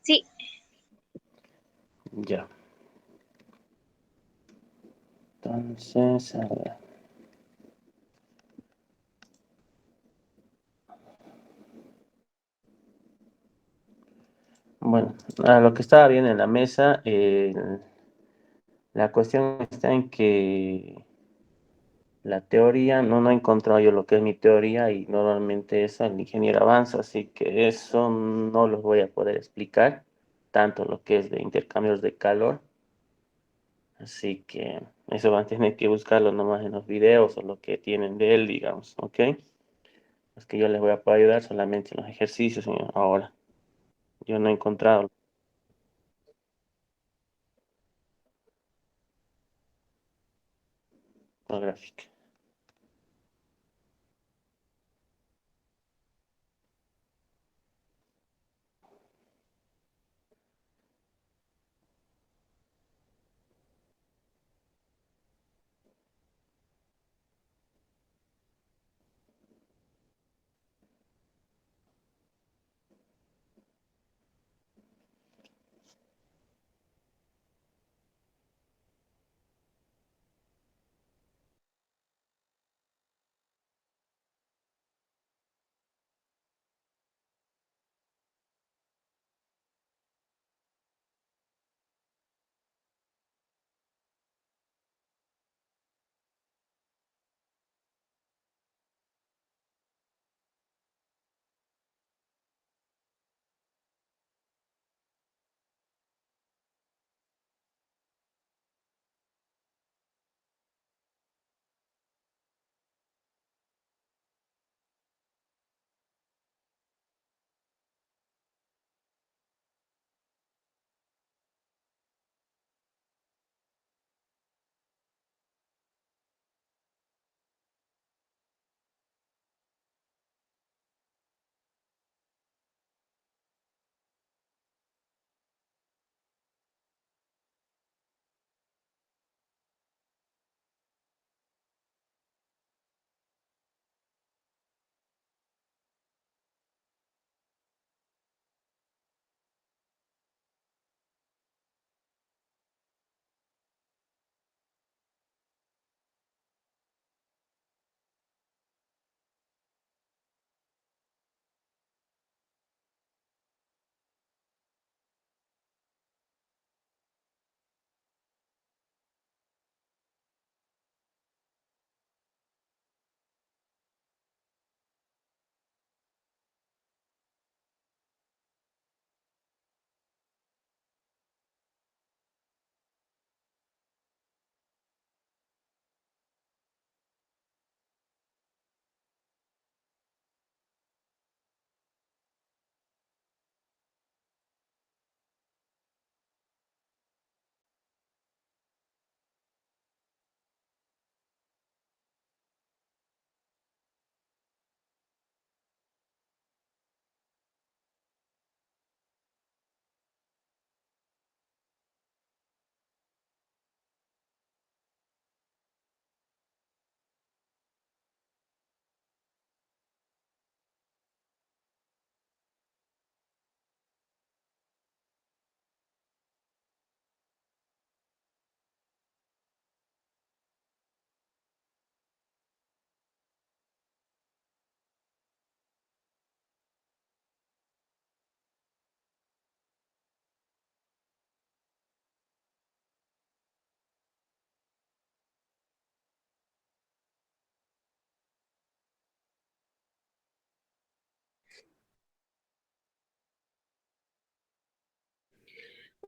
Sí, Ya. Entonces, a ver. Bueno, a lo que estaba bien en la mesa, la cuestión está en que la teoría, no he encontrado yo lo que es mi teoría y normalmente es el ingeniero avanza, así que eso no los voy a poder explicar, tanto lo que es de intercambios de calor, así que eso van a tener que buscarlo nomás en los videos o lo que tienen de él, digamos, ¿ok? Es que yo les voy a poder ayudar solamente en los ejercicios ahora. Yo no he encontrado la gráfica.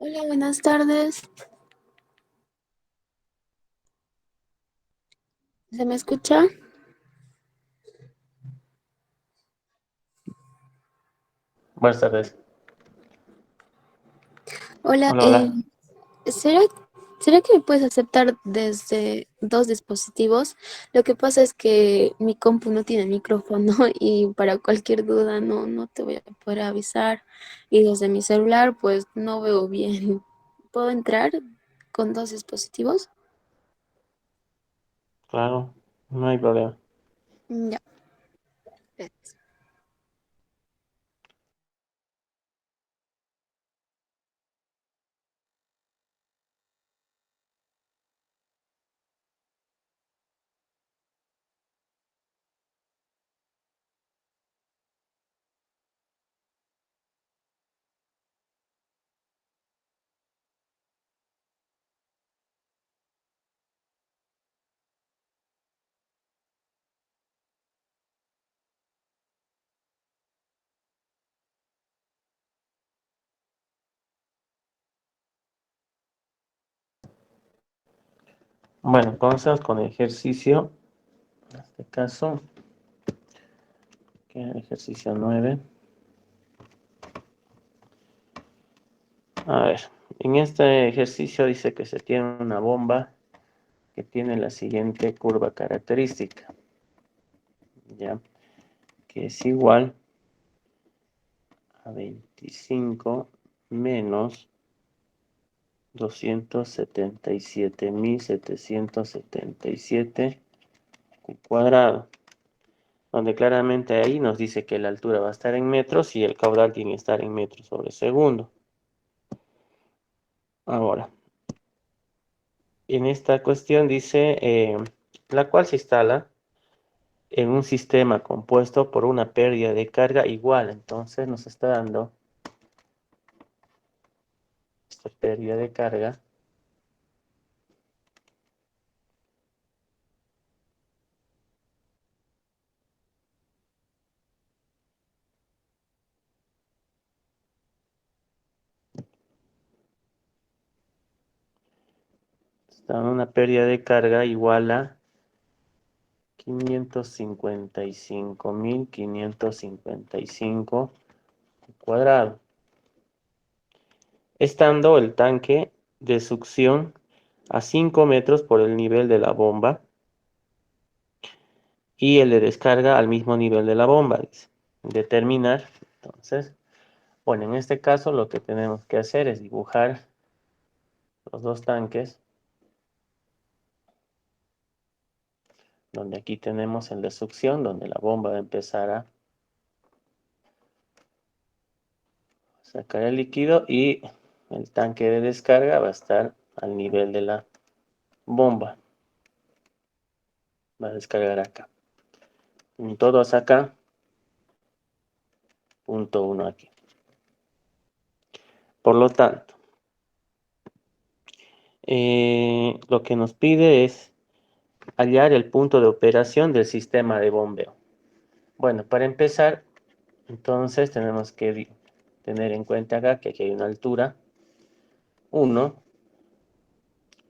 Hola, buenas tardes. ¿Se me escucha? Buenas tardes. Hola, Hola, hola. ¿será, será que me puedes aceptar desde dos dispositivos? Lo que pasa es que mi compu no tiene micrófono y para cualquier duda no te voy a poder avisar. Y desde mi celular pues no veo bien. ¿Puedo entrar con dos dispositivos? Claro, no hay problema. Ya. Bueno, entonces con el ejercicio, en este caso, que es el ejercicio 9. A ver, en este ejercicio dice que se tiene una bomba que tiene la siguiente curva característica, ¿ya? Que es igual a 25 menos 277.777 cuadrado, donde claramente ahí nos dice que la altura va a estar en metros y el caudal tiene que estar en metros sobre segundo. Ahora, en esta cuestión dice, la cual se instala en un sistema compuesto por una pérdida de carga igual. Entonces nos está dando esta pérdida de carga está dando una pérdida de carga igual a 555.555 cuadrado, estando el tanque de succión a 5 metros por el nivel de la bomba y el de descarga al mismo nivel de la bomba. Dice. Determinar, entonces, bueno, en este caso lo que tenemos que hacer es dibujar los dos tanques, donde aquí tenemos el de succión, donde la bomba va a empezar a sacar el líquido y el tanque de descarga va a estar al nivel de la bomba. Va a descargar acá. Punto 2 acá, punto 1 aquí. Por lo tanto, lo que nos pide es hallar el punto de operación del sistema de bombeo. Bueno, para empezar, entonces tenemos que tener en cuenta acá que aquí hay una altura 1.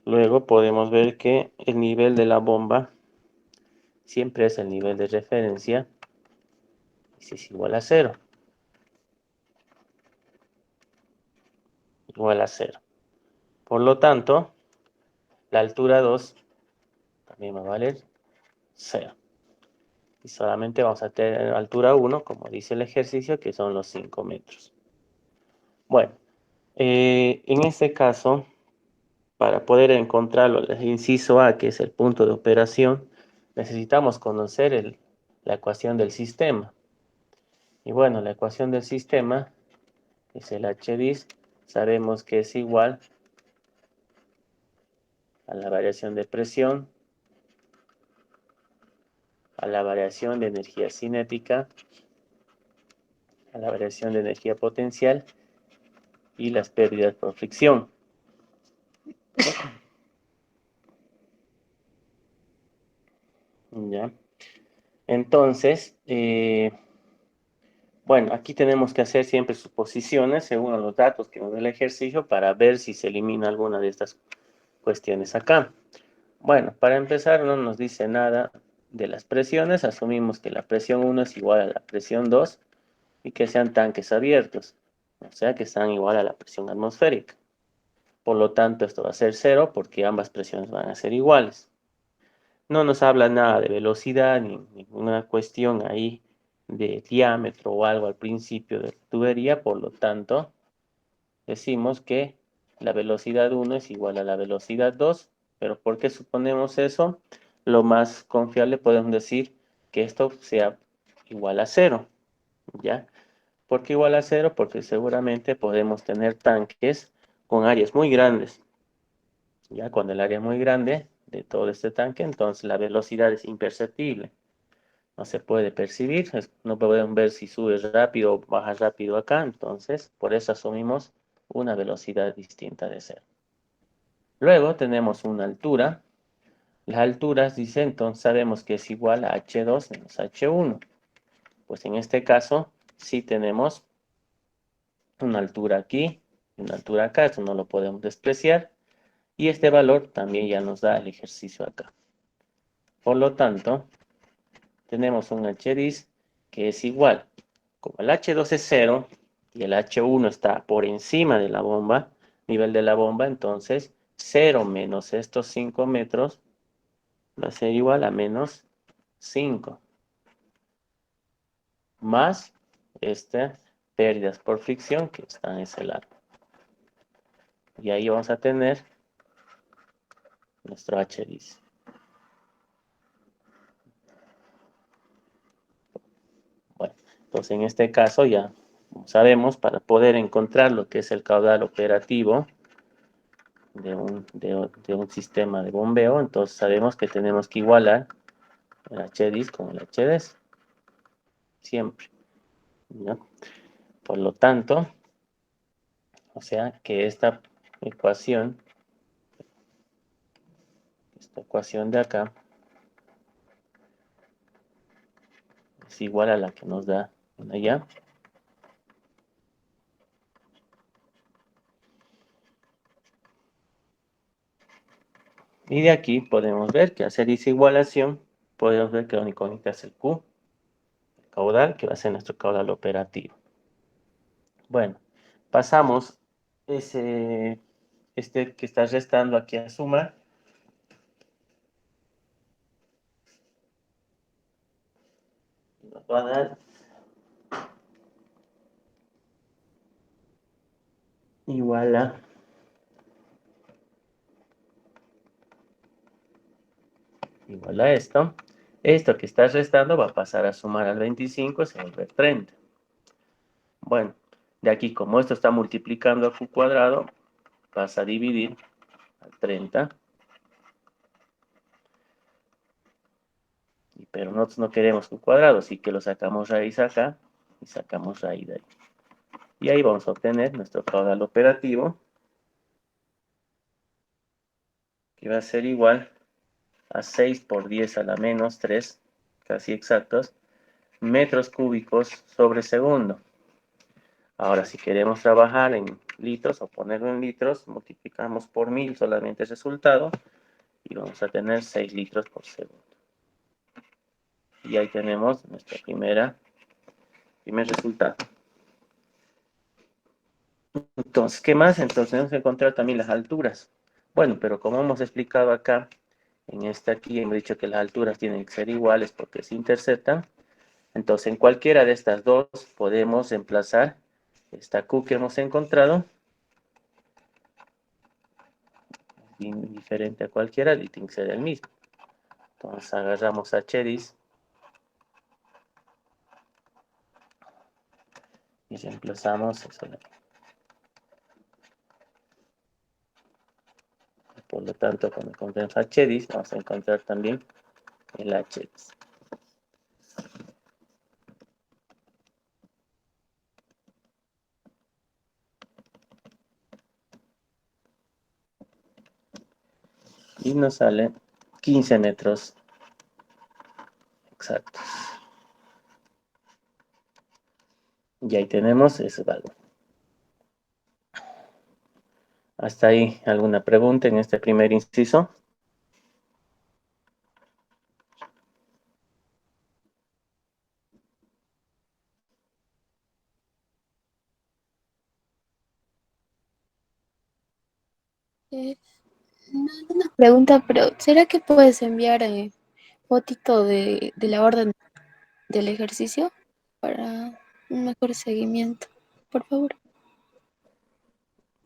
Luego podemos ver que el nivel de la bomba siempre es el nivel de referencia, y si es igual a 0. Igual a 0. Por lo tanto, la altura 2 también va a valer 0. Y solamente vamos a tener altura 1, como dice el ejercicio, que son los 5 metros. Bueno, en este caso, para poder encontrarlo, el inciso A, que es el punto de operación, necesitamos conocer la ecuación del sistema. Y bueno, la ecuación del sistema es el HDIS, sabemos que es igual a la variación de presión, a la variación de energía cinética, a la variación de energía potencial y las pérdidas por fricción. ¿Ya? Entonces, bueno, aquí tenemos que hacer siempre suposiciones según los datos que nos da el ejercicio para ver si se elimina alguna de estas cuestiones acá. Bueno, para empezar no nos dice nada de las presiones, asumimos que la presión 1 es igual a la presión 2 y que sean tanques abiertos, o sea que están igual a la presión atmosférica. Por lo tanto, esto va a ser 0 porque ambas presiones van a ser iguales. No nos habla nada de velocidad ni ninguna cuestión ahí de diámetro o algo al principio de la tubería, por lo tanto, decimos que la velocidad 1 es igual a la velocidad 2, pero ¿por qué suponemos eso? Lo más confiable podemos decir que esto sea igual a 0, ¿ya? ¿Por qué igual a 0? Porque seguramente podemos tener tanques con áreas muy grandes. Ya cuando el área es muy grande de todo este tanque, entonces la velocidad es imperceptible. No se puede percibir, no podemos ver si sube rápido o baja rápido acá, entonces por eso asumimos una velocidad distinta de 0. Luego tenemos una altura. Las alturas, dice, entonces sabemos que es igual a H2 menos H1. Pues en este caso sí tenemos una altura aquí y una altura acá, eso no lo podemos despreciar. Y este valor también ya nos da el ejercicio acá. Por lo tanto, tenemos un HDIS que es igual. Como el H2 es 0 y el H1 está por encima de la bomba, nivel de la bomba, entonces 0 menos estos 5 metros va a ser igual a menos 5. Más estas pérdidas por fricción que están en ese lado. Y ahí vamos a tener nuestro HDIS. Bueno, entonces en este caso ya sabemos, para poder encontrar lo que es el caudal operativo de un sistema de bombeo, entonces sabemos que tenemos que igualar el HDIS con el HDS, siempre, ¿no? Por lo tanto, o sea que esta ecuación de acá es igual a la que nos da allá. Y de aquí podemos ver que hacer esa igualación, podemos ver que lo único que es el Q, el caudal, que va a ser nuestro caudal operativo. Bueno, pasamos este que está restando aquí a sumar. Nos va a dar igual a esto. Esto que está restando va a pasar a sumar al 25, se va a volver 30. Bueno, de aquí, como esto está multiplicando a Q cuadrado, pasa a dividir al 30. Pero nosotros no queremos Q cuadrado, así que lo sacamos raíz acá y sacamos raíz de ahí. Y ahí vamos a obtener nuestro caudal operativo, que va a ser igual a 6 por 10 a la menos 3, casi exactos, metros cúbicos sobre segundo. Ahora, si queremos trabajar en litros o ponerlo en litros, multiplicamos por 1000 solamente el resultado y vamos a tener 6 litros por segundo. Y ahí tenemos nuestro primer resultado. Entonces, ¿qué más? Entonces tenemos que encontrar también las alturas. Bueno, pero como hemos explicado acá, en este aquí hemos dicho que las alturas tienen que ser iguales porque se interceptan. Entonces, en cualquiera de estas dos podemos emplazar esta Q que hemos encontrado, indiferente a cualquiera, y tiene que ser el mismo. Entonces, agarramos a HDIS y reemplazamos eso. Por lo tanto, cuando encontremos HDIS, vamos a encontrar también el HDIS. Y nos sale 15 metros exactos. Y ahí tenemos ese valor. ¿Hasta ahí alguna pregunta en este primer inciso? Eh, no, una pregunta, pero ¿será que puedes enviar fotito de la orden del ejercicio para un mejor seguimiento? Por favor.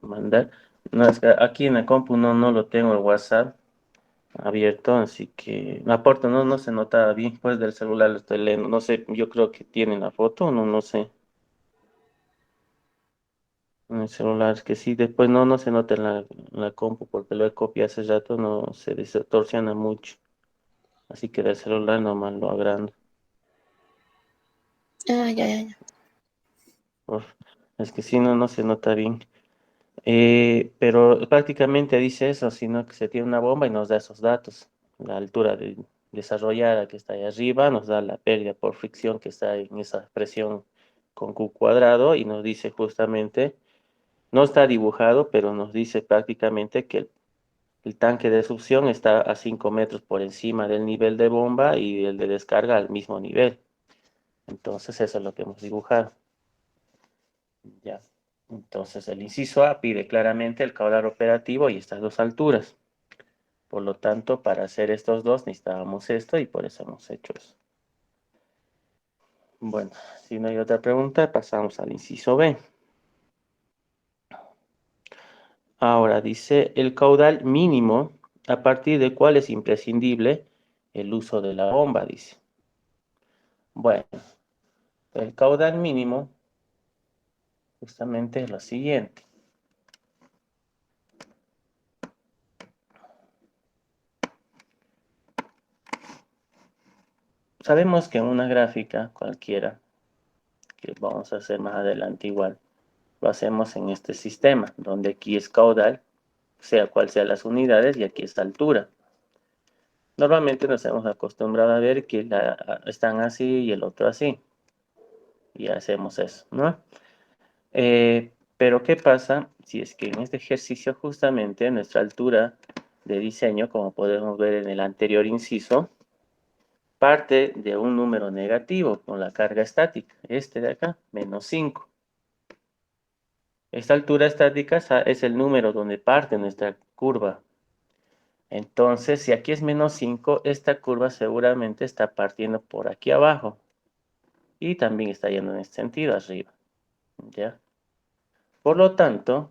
Mandar. No, es que aquí en la compu no lo tengo el WhatsApp abierto, así que me aporta, no se nota bien, pues del celular lo estoy leyendo, no sé, yo creo que tiene la foto, no sé, en el celular, es que sí, después no se nota en la compu, porque lo he copiado hace rato, no se distorsiona mucho, así que del celular nomás lo agrando. Ah, ya, ya, ya. Uf, es que sí, no se nota bien. Pero prácticamente dice eso, sino que se tiene una bomba y nos da esos datos. La altura desarrollada que está ahí arriba, nos da la pérdida por fricción que está en esa presión con Q cuadrado y nos dice justamente, no está dibujado, pero nos dice prácticamente que el tanque de succión está a 5 metros por encima del nivel de bomba y el de descarga al mismo nivel. Entonces eso es lo que hemos dibujado. Ya. Entonces el inciso A pide claramente el caudal operativo y estas dos alturas. Por lo tanto, para hacer estos dos necesitábamos esto y por eso hemos hecho eso. Bueno, si no hay otra pregunta, pasamos al inciso B. Ahora dice el caudal mínimo a partir del cual es imprescindible el uso de la bomba, dice. Bueno, el caudal mínimo justamente es lo siguiente. Sabemos que en una gráfica cualquiera, que vamos a hacer más adelante igual, lo hacemos en este sistema, donde aquí es caudal, sea cual sea las unidades, y aquí es altura. Normalmente nos hemos acostumbrado a ver que están así y el otro así. Y hacemos eso, ¿no? Pero ¿qué pasa si es que en este ejercicio justamente nuestra altura de diseño, como podemos ver en el anterior inciso, parte de un número negativo con la carga estática, este de acá, menos 5. Esta altura estática es el número donde parte nuestra curva. Entonces, si aquí es menos 5, esta curva seguramente está partiendo por aquí abajo. Y también está yendo en este sentido, arriba. ¿Ya? Por lo tanto,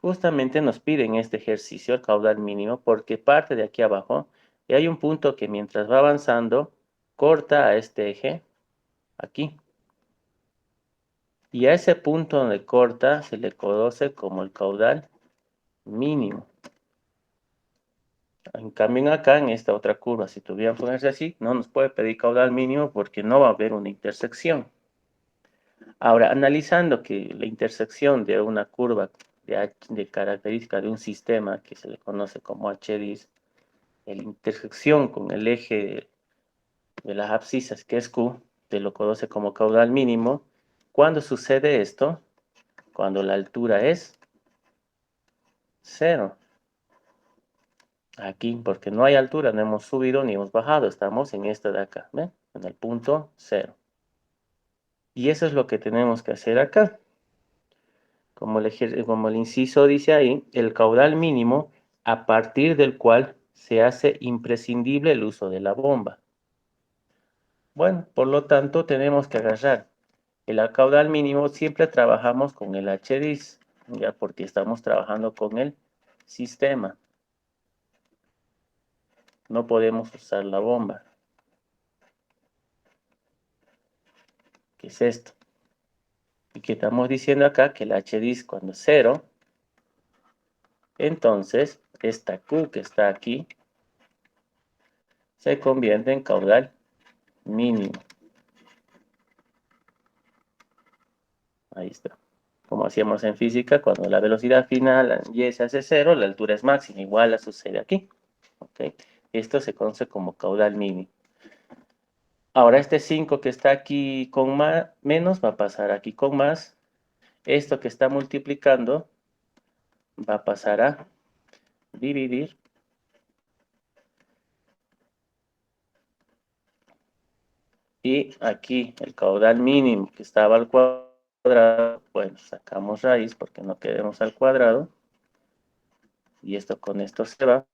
justamente nos piden este ejercicio el caudal mínimo porque parte de aquí abajo y hay un punto que mientras va avanzando, corta a este eje, aquí. Y a ese punto donde corta se le conoce como el caudal mínimo. En cambio acá, en esta otra curva, si tuviera que ponerse así, no nos puede pedir caudal mínimo porque no va a haber una intersección. Ahora, analizando que la intersección de una curva de característica de un sistema que se le conoce como HDIS, la intersección con el eje de las abscisas, que es Q, se lo conoce como caudal mínimo. ¿Cuándo sucede esto? Cuando la altura es 0. Aquí, porque no hay altura, no hemos subido ni hemos bajado, estamos en esta de acá, ¿ven? En el punto 0. Y eso es lo que tenemos que hacer acá. Como el inciso dice ahí, el caudal mínimo a partir del cual se hace imprescindible el uso de la bomba. Bueno, por lo tanto tenemos que agarrar el caudal mínimo, siempre trabajamos con el HDIS, ya porque estamos trabajando con el sistema. No podemos usar la bomba. ¿Qué es esto? Y que estamos diciendo acá que el HDIS cuando es 0, entonces esta Q que está aquí se convierte en caudal mínimo. Ahí está. Como hacíamos en física, cuando la velocidad final y se hace 0, la altura es máxima. Igual sucede aquí. ¿Okay? Esto se conoce como caudal mínimo. Ahora este 5 que está aquí con menos va a pasar aquí con más. Esto que está multiplicando va a pasar a dividir. Y aquí el caudal mínimo que estaba al cuadrado, bueno, sacamos raíz porque no queremos al cuadrado. Y esto con esto se va.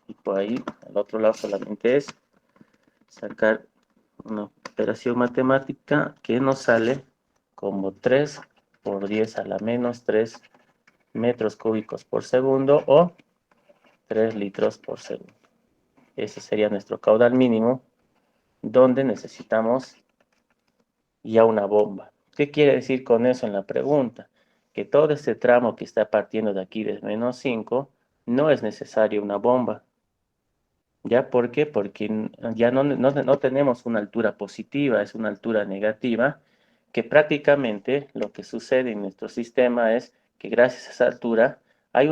Y por ahí, al otro lado solamente es sacar una operación matemática que nos sale como 3 por 10 a la menos 3 metros cúbicos por segundo o 3 litros por segundo. Ese sería nuestro caudal mínimo, donde necesitamos ya una bomba. ¿Qué quiere decir con eso en la pregunta? Que todo este tramo que está partiendo de aquí de menos 5 no es necesario una bomba. ¿Ya? ¿Por qué? Porque ya no tenemos una altura positiva, es una altura negativa, que prácticamente lo que sucede en nuestro sistema es que gracias a esa altura hay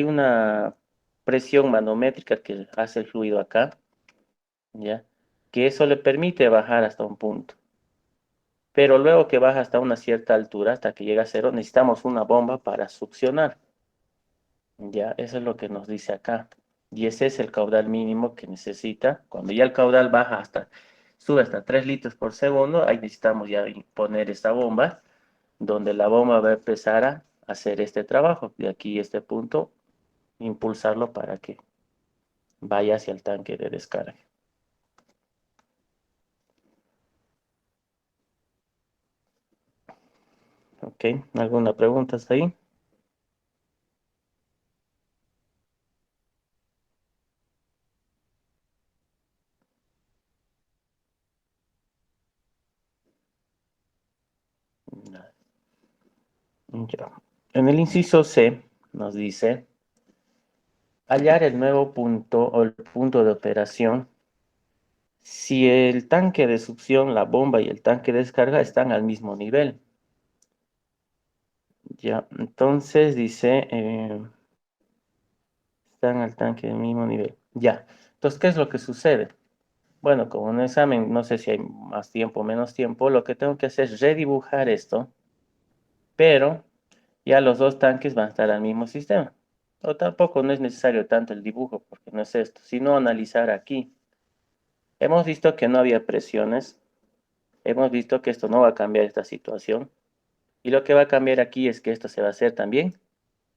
una presión manométrica que hace el fluido acá, ¿ya? Que eso le permite bajar hasta un punto. Pero luego que baja hasta una cierta altura, hasta que llega a cero, necesitamos una bomba para succionar. Ya, eso es lo que nos dice acá. Y ese es el caudal mínimo que necesita. Cuando ya el caudal baja sube hasta 3 litros por segundo, ahí necesitamos ya poner esta bomba, donde la bomba va a empezar a hacer este trabajo. De aquí este punto, impulsarlo para que vaya hacia el tanque de descarga. ¿Ok? ¿Alguna pregunta hasta ahí? Nada. Ya. En el inciso C nos dice hallar el nuevo punto o el punto de operación si el tanque de succión, la bomba y el tanque de descarga están al mismo nivel. Ya, entonces dice, están al tanque del mismo nivel. Ya, entonces, ¿qué es lo que sucede? Bueno, como en un examen, no sé si hay más tiempo o menos tiempo, lo que tengo que hacer es redibujar esto, pero ya los dos tanques van a estar al mismo sistema. O tampoco no es necesario tanto el dibujo, porque no es esto, sino analizar aquí. Hemos visto que no había presiones, hemos visto que esto no va a cambiar esta situación, y lo que va a cambiar aquí es que esto se va a hacer también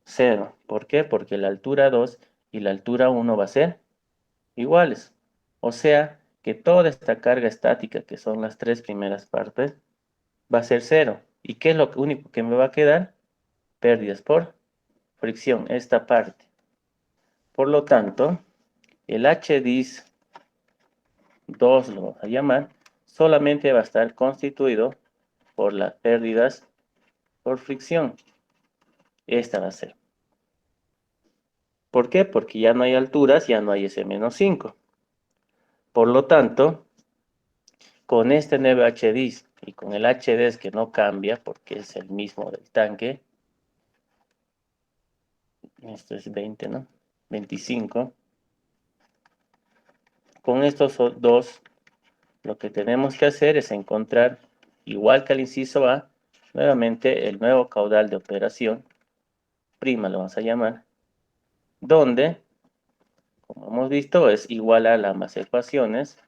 cero. ¿Por qué? Porque la altura 2 y la altura 1 va a ser iguales. O sea que toda esta carga estática, que son las tres primeras partes, va a ser cero. ¿Y qué es lo único que me va a quedar? Pérdidas por fricción, esta parte. Por lo tanto, el HDIS 2 lo vamos a llamar, solamente va a estar constituido por las pérdidas por fricción. Esta va a ser. ¿Por qué? Porque ya no hay alturas, ya no hay ese menos 5. Por lo tanto, con este nuevo HDIS y con el HDS que no cambia porque es el mismo del tanque, esto es 20, ¿no? 25. Con estos dos, lo que tenemos que hacer es encontrar, igual que al inciso A, nuevamente el nuevo caudal de operación, prima lo vamos a llamar, donde, como hemos visto, es igual a las ecuaciones,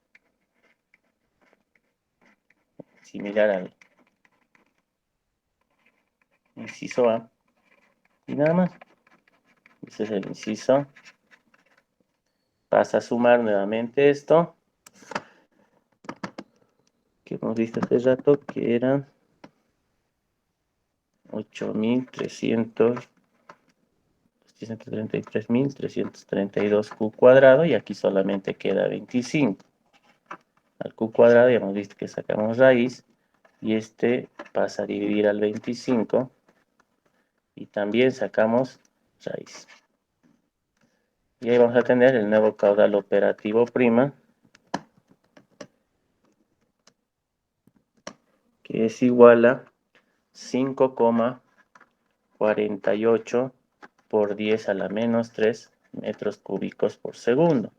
similar al inciso A, y nada más. Ese es el inciso. Pasa a sumar nuevamente esto, que hemos visto hace rato, que eran 8.333.332 Q cuadrado, y aquí solamente queda 25. Al Q cuadrado ya hemos visto que sacamos raíz, y este pasa a dividir al 25, y también sacamos raíz. Y ahí vamos a tener el nuevo caudal operativo prima, que es igual a 5,48 por 10 a la menos 3 metros cúbicos por segundo.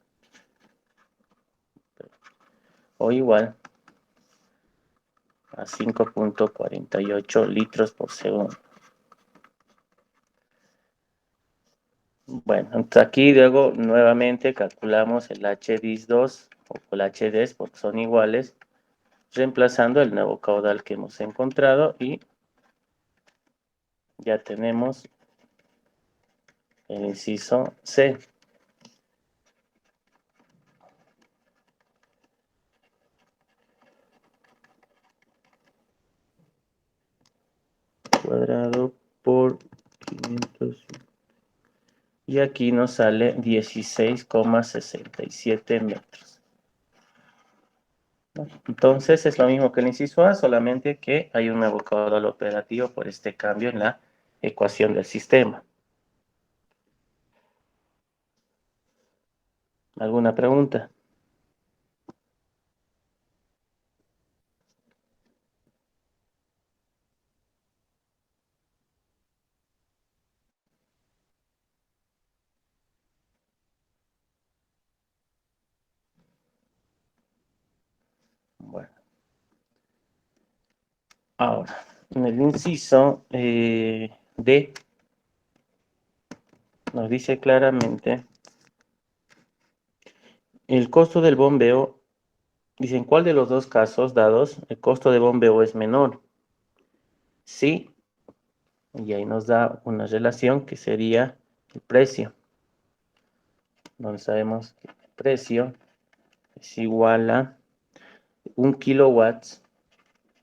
O igual a 5,48 litros por segundo. Bueno, entonces aquí luego nuevamente calculamos el HDIS2 o el HDS porque son iguales, reemplazando el nuevo caudal que hemos encontrado, y ya tenemos el inciso C. Cuadrado por 500. Y aquí nos sale 16,67 metros. Entonces es lo mismo que el inciso A, solamente que hay un nuevo caudal operativo por este cambio en la ecuación del sistema. ¿Alguna pregunta? Bueno, ahora, en el inciso D, nos dice claramente el costo del bombeo. Dicen, ¿cuál de los dos casos dados el costo de bombeo es menor? Sí, y ahí nos da una relación que sería el precio, donde sabemos que el precio es igual a 1 kilowatts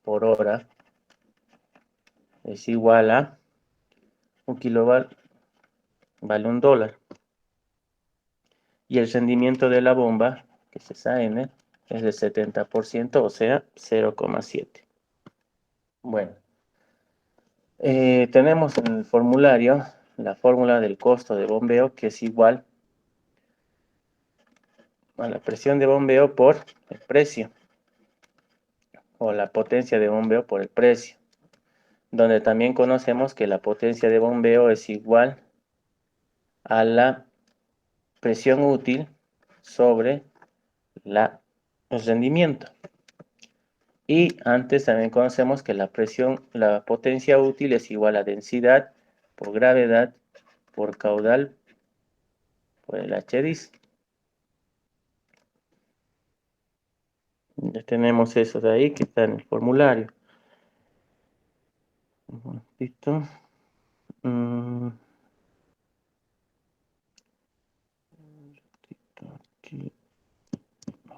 por hora, es igual a 1 kilowatt vale $1. Y el rendimiento de la bomba, que es esa N, es de 70%, o sea, 0,7. Bueno, tenemos en el formulario la fórmula del costo de bombeo, que es igual a la presión de bombeo por el precio, o la potencia de bombeo por el precio, donde también conocemos que la potencia de bombeo es igual a la presión útil sobre el rendimiento. Y antes también conocemos que la potencia útil es igual a densidad por gravedad por caudal por el HDIS. Ya tenemos eso de ahí que está en el formulario. Un momentito. Aquí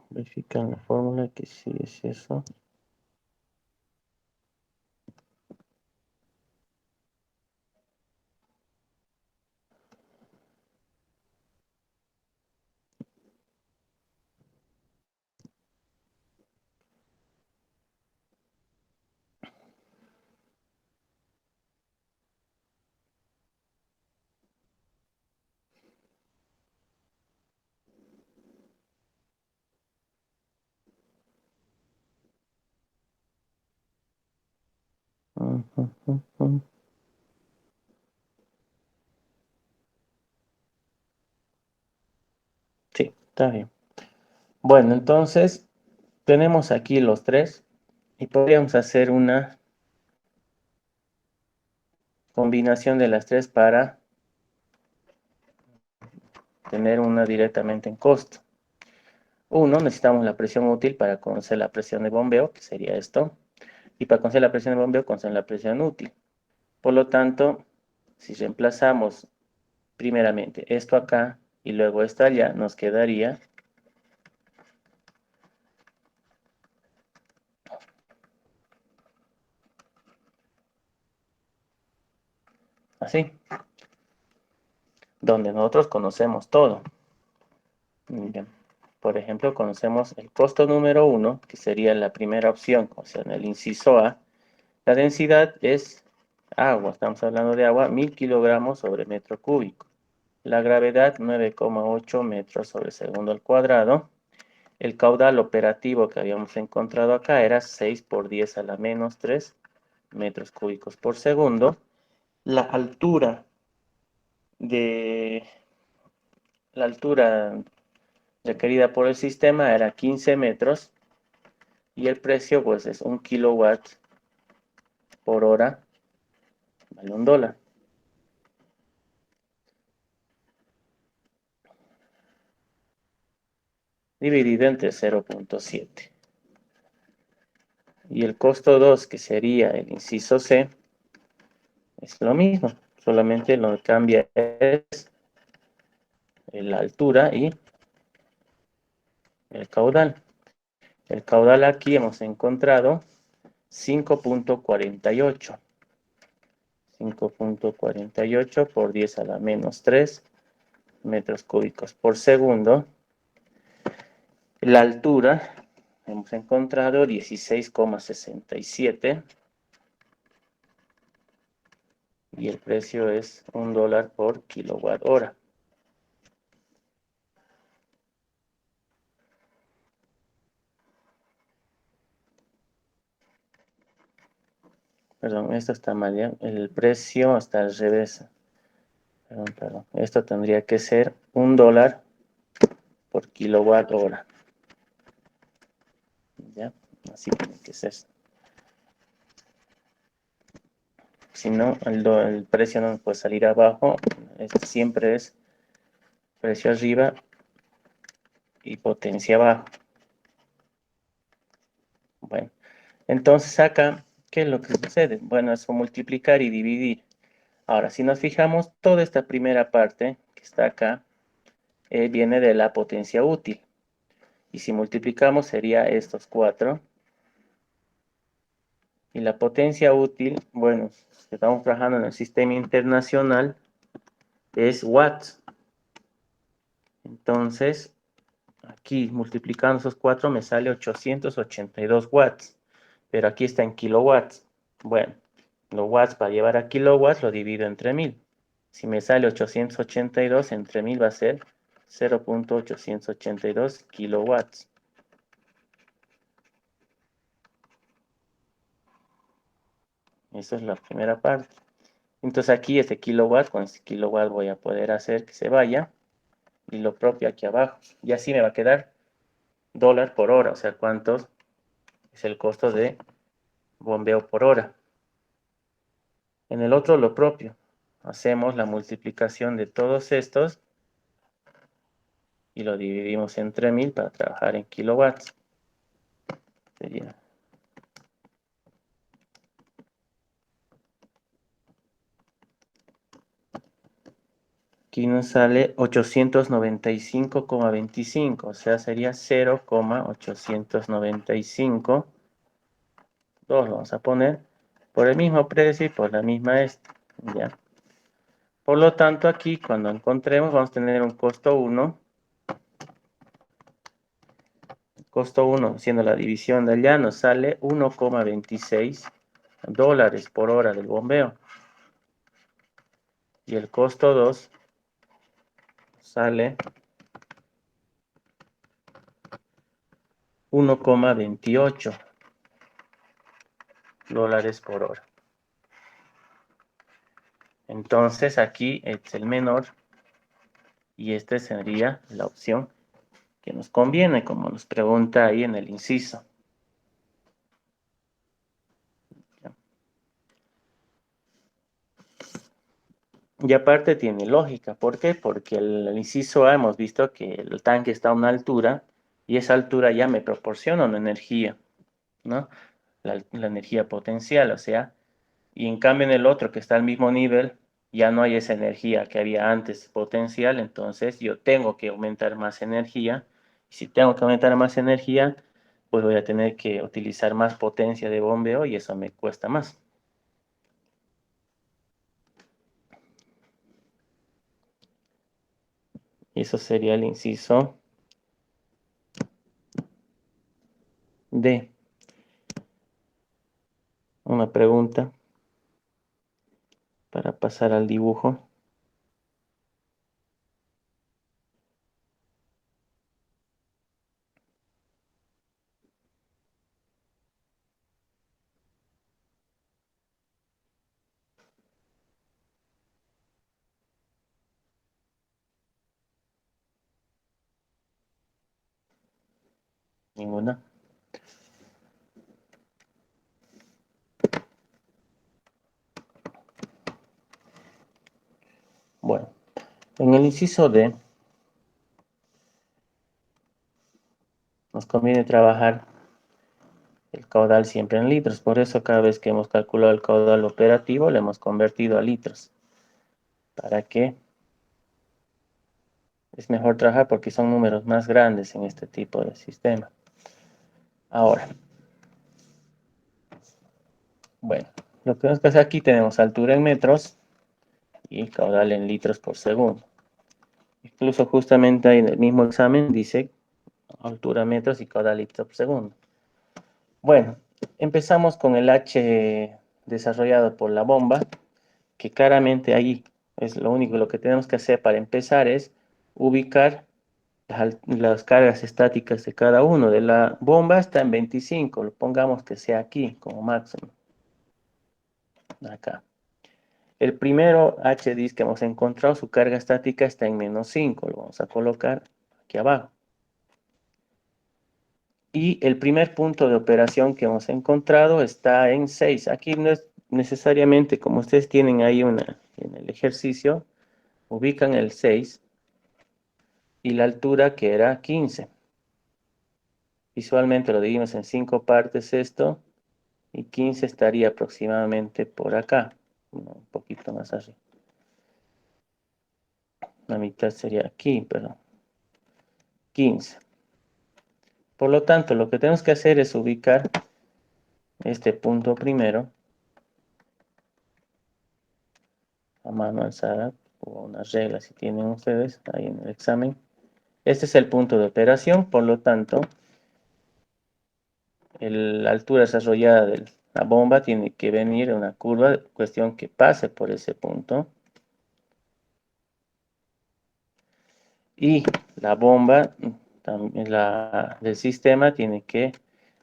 verificar la fórmula que sí es eso. Sí, está bien. Bueno, entonces tenemos aquí los tres y podríamos hacer una combinación de las tres para tener una directamente en costo. Uno, necesitamos la presión útil para conocer la presión de bombeo, que sería esto. Y para conocer la presión de bombeo, conocer la presión útil. Por lo tanto, si reemplazamos primeramente esto acá y luego esto allá, nos quedaría así, donde nosotros conocemos todo. Bien. Por ejemplo, conocemos el costo número 1, que sería la primera opción, o sea, en el inciso A. La densidad es agua, estamos hablando de agua, 1000 kilogramos sobre metro cúbico. La gravedad, 9,8 metros sobre segundo al cuadrado. El caudal operativo que habíamos encontrado acá era 6 por 10 a la menos 3 metros cúbicos por segundo. La altura de la altura requerida por el sistema era 15 metros y el precio pues es 1 kilowatt por hora, vale $1. Dividido entre 0,7. Y el costo 2, que sería el inciso C, es lo mismo, solamente lo que cambia es la altura y el caudal. El caudal aquí hemos encontrado 5,48. 5,48 por 10 a la menos 3 metros cúbicos por segundo. La altura hemos encontrado 16,67 y el precio es $1 por kilowatt hora. Perdón, esto está mal, ¿ya? El precio está al revés. Perdón. Esto tendría que ser $1 por kilowatt hora. ¿Ya? Así tiene que ser. Si no, el precio no puede salir abajo. Siempre es precio arriba y potencia abajo. Bueno, entonces acá, ¿qué es lo que sucede? Bueno, es multiplicar y dividir. Ahora, si nos fijamos, toda esta primera parte que está acá viene de la potencia útil. Y si multiplicamos sería estos 4. Y la potencia útil, bueno, estamos trabajando en el sistema internacional, es watts. Entonces, aquí multiplicando esos 4 me sale 882 watts. Pero aquí está en kilowatts. Bueno, los watts para llevar a kilowatts lo divido entre 1000. Si me sale 882 entre 1000 va a ser 0.882 kilowatts. Esa es la primera parte. Entonces aquí este kilowatt, con este kilowatt voy a poder hacer que se vaya. Y lo propio aquí abajo. Y así me va a quedar dólar por hora. O sea, cuántos es el costo de bombeo por hora. En el otro lo propio. Hacemos la multiplicación de todos estos y lo dividimos entre 1000 para trabajar en kilowatts. Sería aquí nos sale 895,25, o sea, sería 0,895. 2 lo vamos a poner por el mismo precio y por la misma ¿ya? Por lo tanto, aquí cuando encontremos vamos a tener un costo 1. Costo 1, siendo la división de allá, nos sale 1,26 dólares por hora del bombeo. Y el costo 2 sale 1,28 dólares por hora. Entonces aquí es el menor y esta sería la opción que nos conviene, como nos pregunta ahí en el inciso. Y aparte tiene lógica. ¿Por qué? Porque el inciso A hemos visto que el tanque está a una altura y esa altura ya me proporciona una energía, ¿no? La energía potencial, o sea, y en cambio en el otro que está al mismo nivel, ya no hay esa energía que había antes potencial, entonces yo tengo que aumentar más energía. Y si tengo que aumentar más energía, pues voy a tener que utilizar más potencia de bombeo y eso me cuesta más. Y eso sería el inciso D. Una pregunta para pasar al dibujo. Ninguna. Bueno, en el inciso D nos conviene trabajar el caudal siempre en litros. Por eso cada vez que hemos calculado el caudal operativo, lo hemos convertido a litros. ¿Para qué? Es mejor trabajar porque son números más grandes en este tipo de sistema. Ahora, bueno, lo que tenemos que hacer aquí tenemos altura en metros y caudal en litros por segundo. Incluso justamente ahí en el mismo examen dice altura en metros y caudal litros por segundo. Bueno, empezamos con el H desarrollado por la bomba, que claramente ahí es lo único lo que tenemos que hacer para empezar es ubicar las cargas estáticas de cada uno. De la bomba está en 25, lo pongamos que sea aquí como máximo. Acá. El primero HDIS que hemos encontrado, su carga estática está en -5, lo vamos a colocar aquí abajo. Y el primer punto de operación que hemos encontrado está en 6. Aquí no es necesariamente, como ustedes tienen ahí en el ejercicio, ubican el 6 y la altura que era 15. Visualmente lo dividimos en 5 partes esto, y 15 estaría aproximadamente por acá, un poquito más arriba. La mitad sería aquí, pero 15. Por lo tanto, lo que tenemos que hacer es ubicar este punto primero a mano alzada, o una regla si tienen ustedes ahí en el examen. Este es el punto de operación, por lo tanto, la altura desarrollada de la bomba tiene que venir en una curva, cuestión que pase por ese punto. Y la bomba del sistema tiene que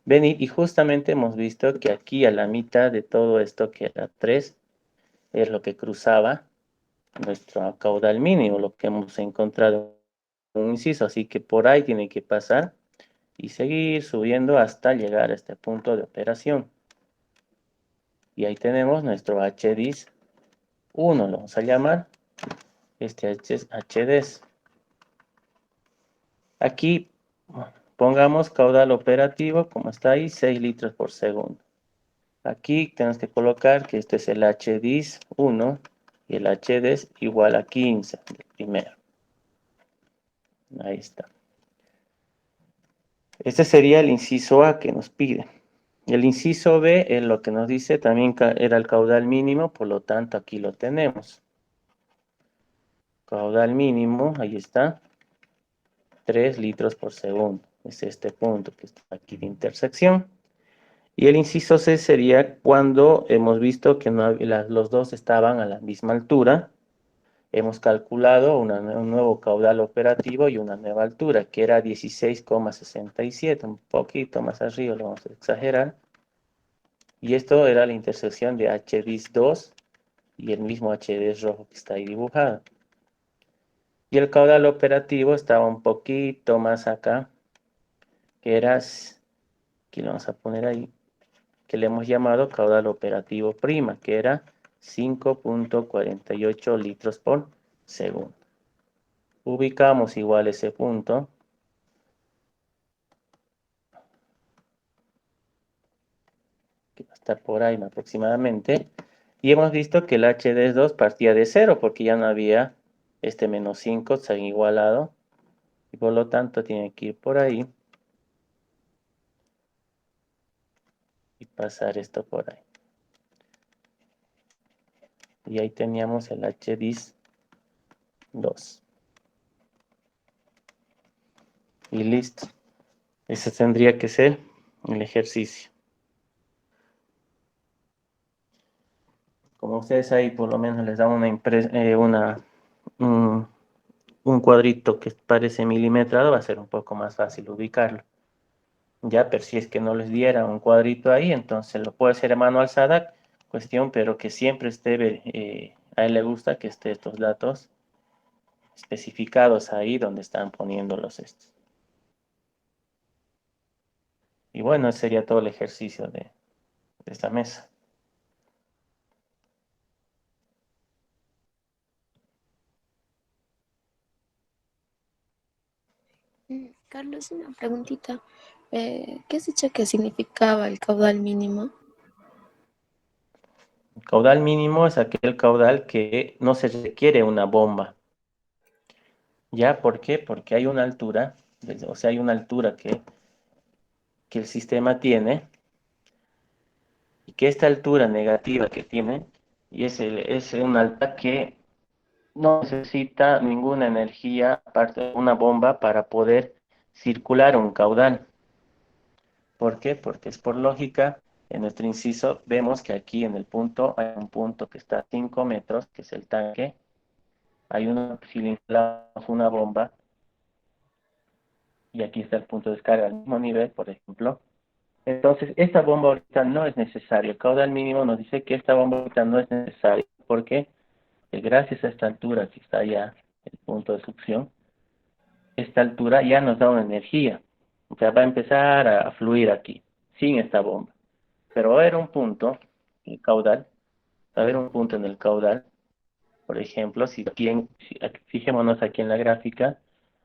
venir, y justamente hemos visto que aquí a la mitad de todo esto, que era 3, es lo que cruzaba nuestro caudal mínimo, lo que hemos encontrado en un inciso, así que por ahí tiene que pasar y seguir subiendo hasta llegar a este punto de operación. Y ahí tenemos nuestro HDIS 1, lo vamos a llamar, este es HDIS. Aquí pongamos caudal operativo, como está ahí, 6 litros por segundo. Aquí tenemos que colocar que este es el HDIS 1 y el HDIS igual a 15, el primero. Ahí está. Este sería el inciso A que nos pide. El inciso B es lo que nos dice, también era el caudal mínimo, por lo tanto aquí lo tenemos. Caudal mínimo, ahí está, 3 litros por segundo. Es este punto que está aquí de intersección. Y el inciso C sería cuando hemos visto que los dos estaban a la misma altura. Hemos calculado un nuevo caudal operativo y una nueva altura, que era 16,67, un poquito más arriba, lo vamos a exagerar. Y esto era la intersección de HDIS 2 y el mismo HDIS rojo que está ahí dibujado. Y el caudal operativo estaba un poquito más acá, que era, aquí lo vamos a poner ahí, que le hemos llamado caudal operativo prima, que era 5,48 litros por segundo. Ubicamos igual ese punto. Que va a estar por ahí aproximadamente. Y hemos visto que el HDS2 partía de 0 porque ya no había este menos 5, se han igualado. Y por lo tanto tiene que ir por ahí. Y pasar esto por ahí. Y ahí teníamos el HDIS 2. Y listo. Ese tendría que ser el ejercicio. Como ustedes ahí por lo menos les dan un cuadrito que parece milimetrado, va a ser un poco más fácil ubicarlo. Ya, pero si es que no les diera un cuadrito ahí, entonces lo puede hacer a mano alzada, cuestión, pero que siempre esté, a él le gusta que esté estos datos especificados ahí donde están poniéndolos estos. Y bueno, ese sería todo el ejercicio de esta mesa. Carlos, una preguntita. ¿Qué has dicho que significaba el caudal mínimo? El caudal mínimo es aquel caudal que no se requiere una bomba. ¿Ya? ¿Por qué? Porque hay una altura, o sea, hay una altura que el sistema tiene, y que esta altura negativa que tiene, y es una altura que no necesita ninguna energía aparte de una bomba para poder circular un caudal. ¿Por qué? Porque es por lógica, en nuestro inciso vemos que aquí en el punto hay un punto que está a 5 metros, que es el tanque. Si le instalamos una bomba, y aquí está el punto de descarga al mismo nivel, por ejemplo. Entonces, esta bomba ahorita no es necesaria. El caudal mínimo nos dice que esta bomba ahorita no es necesaria. ¿Por qué? Porque gracias a esta altura que está ya el punto de succión, esta altura ya nos da una energía. O sea, va a empezar a fluir aquí, sin esta bomba. Pero va a haber un punto, el caudal, haber un punto en el caudal. Por ejemplo, fijémonos aquí en la gráfica,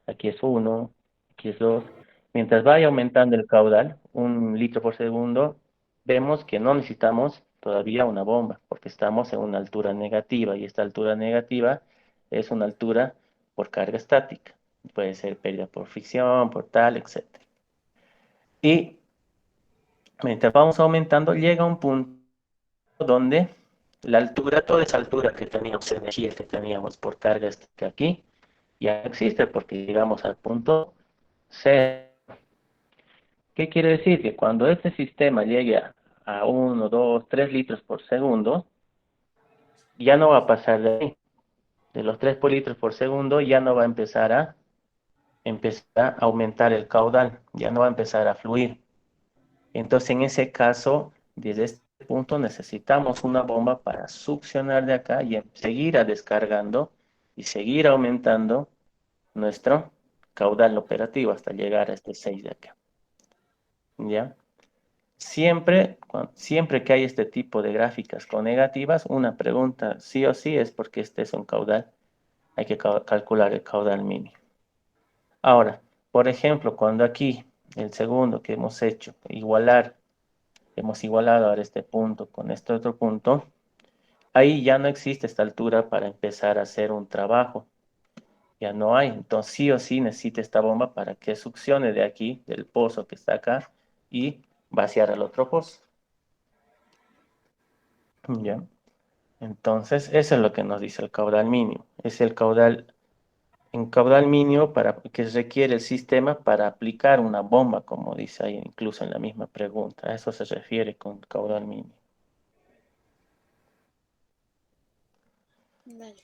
aquí es uno, aquí es 2. Mientras vaya aumentando el caudal, 1 litro por segundo, vemos que no necesitamos todavía una bomba, porque estamos en una altura negativa, y esta altura negativa es una altura por carga estática. Puede ser pérdida por fricción, por tal, etcétera. Y mientras vamos aumentando, llega un punto donde la altura, toda esa altura que teníamos, energía que teníamos por carga estática aquí, ya no existe porque llegamos al punto cero. ¿Qué quiere decir? Que cuando este sistema llegue a 1, 2, 3 litros por segundo, ya no va a pasar de ahí. De los 3 por litros por segundo ya no va a empezar a aumentar el caudal, ya no va a empezar a fluir. Entonces, en ese caso, desde este punto necesitamos una bomba para succionar de acá y seguir a descargando y seguir aumentando nuestro caudal operativo hasta llegar a este 6 de acá. ¿Ya? Siempre que hay este tipo de gráficas con negativas, una pregunta sí o sí es porque este es un caudal. Hay que calcular el caudal mínimo. Ahora, por ejemplo, cuando aquí el segundo que hemos hecho, hemos igualado ahora este punto con este otro punto, ahí ya no existe esta altura para empezar a hacer un trabajo. Ya no hay. Entonces sí o sí necesita esta bomba para que succione de aquí, del pozo que está acá, y vaciar al otro pozo. ¿Ya? Entonces, eso es lo que nos dice el caudal mínimo. Es el caudal, en caudal mínimo que requiere el sistema para aplicar una bomba, como dice ahí incluso en la misma pregunta. A eso se refiere con caudal mínimo. Vale.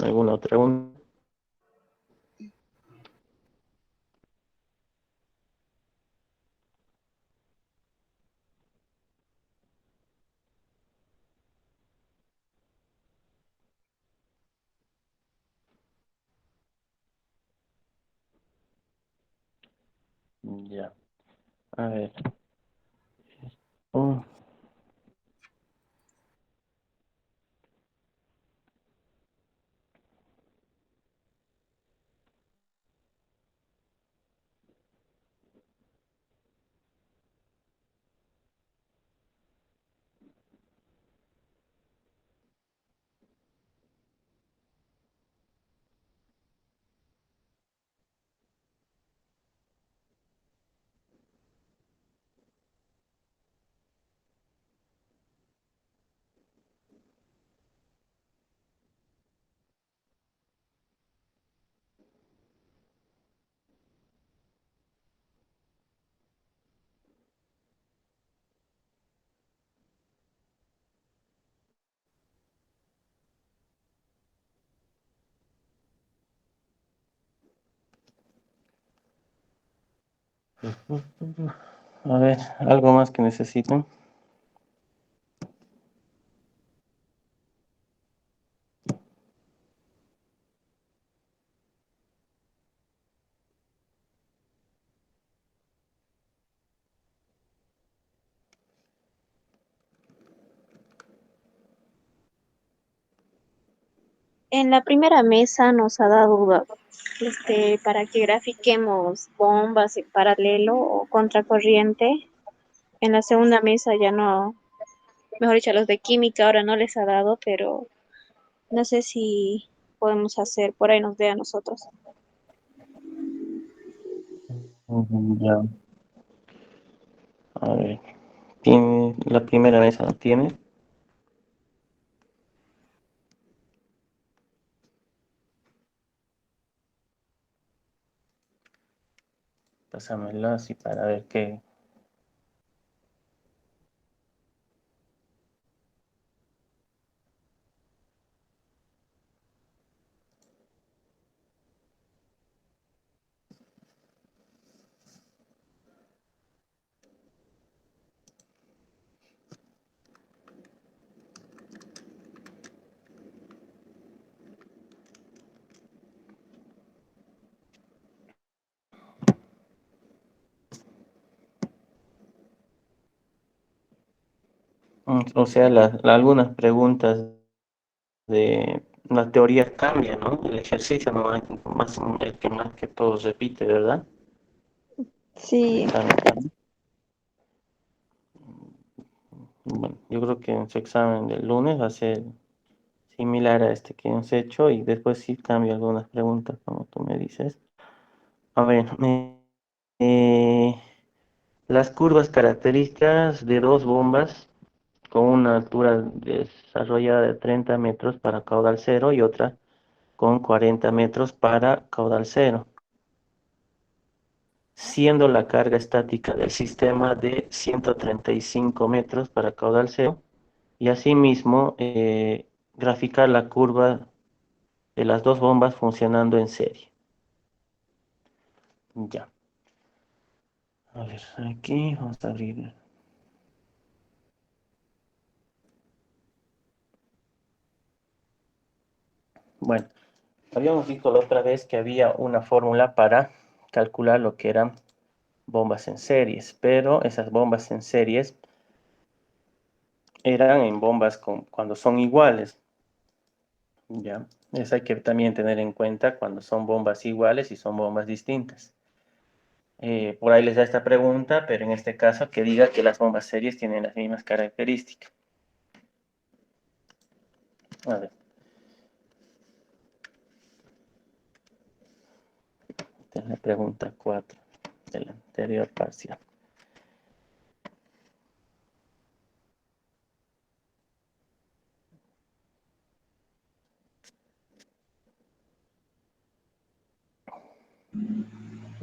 ¿Alguna otra pregunta? Ya. A ver. Oh, a ver, ¿algo más que necesiten? En la primera mesa nos ha dado para que grafiquemos bombas en paralelo o contracorriente. En la segunda mesa ya no, mejor dicho, a los de química ahora no les ha dado, pero no sé si podemos hacer, por ahí nos dé a nosotros. Ya. A ver. ¿Tiene la primera mesa? ¿La tiene? Pásamelo así para ver qué. O sea, algunas preguntas de la teoría cambia, ¿no? El ejercicio no hay más, el que más que todo repite, ¿verdad? Sí, Cambia. Bueno, yo creo que en su examen del lunes va a ser similar a este que hemos hecho y después sí cambia algunas preguntas, como tú me dices. A ver, eh, las curvas características de dos bombas con una altura desarrollada de 30 metros para caudal cero y otra con 40 metros para caudal cero, siendo la carga estática del sistema de 135 metros para caudal cero y asimismo graficar la curva de las dos bombas funcionando en serie. Ya. A ver, aquí vamos a abrir. Bueno, habíamos visto la otra vez que había una fórmula para calcular lo que eran bombas en series, pero esas bombas en series eran en bombas cuando son iguales, ¿ya? Eso hay que también tener en cuenta cuando son bombas iguales y son bombas distintas. Por ahí les da esta pregunta, pero en este caso que diga que las bombas series tienen las mismas características. A ver, esta es la pregunta 4 del anterior parcial.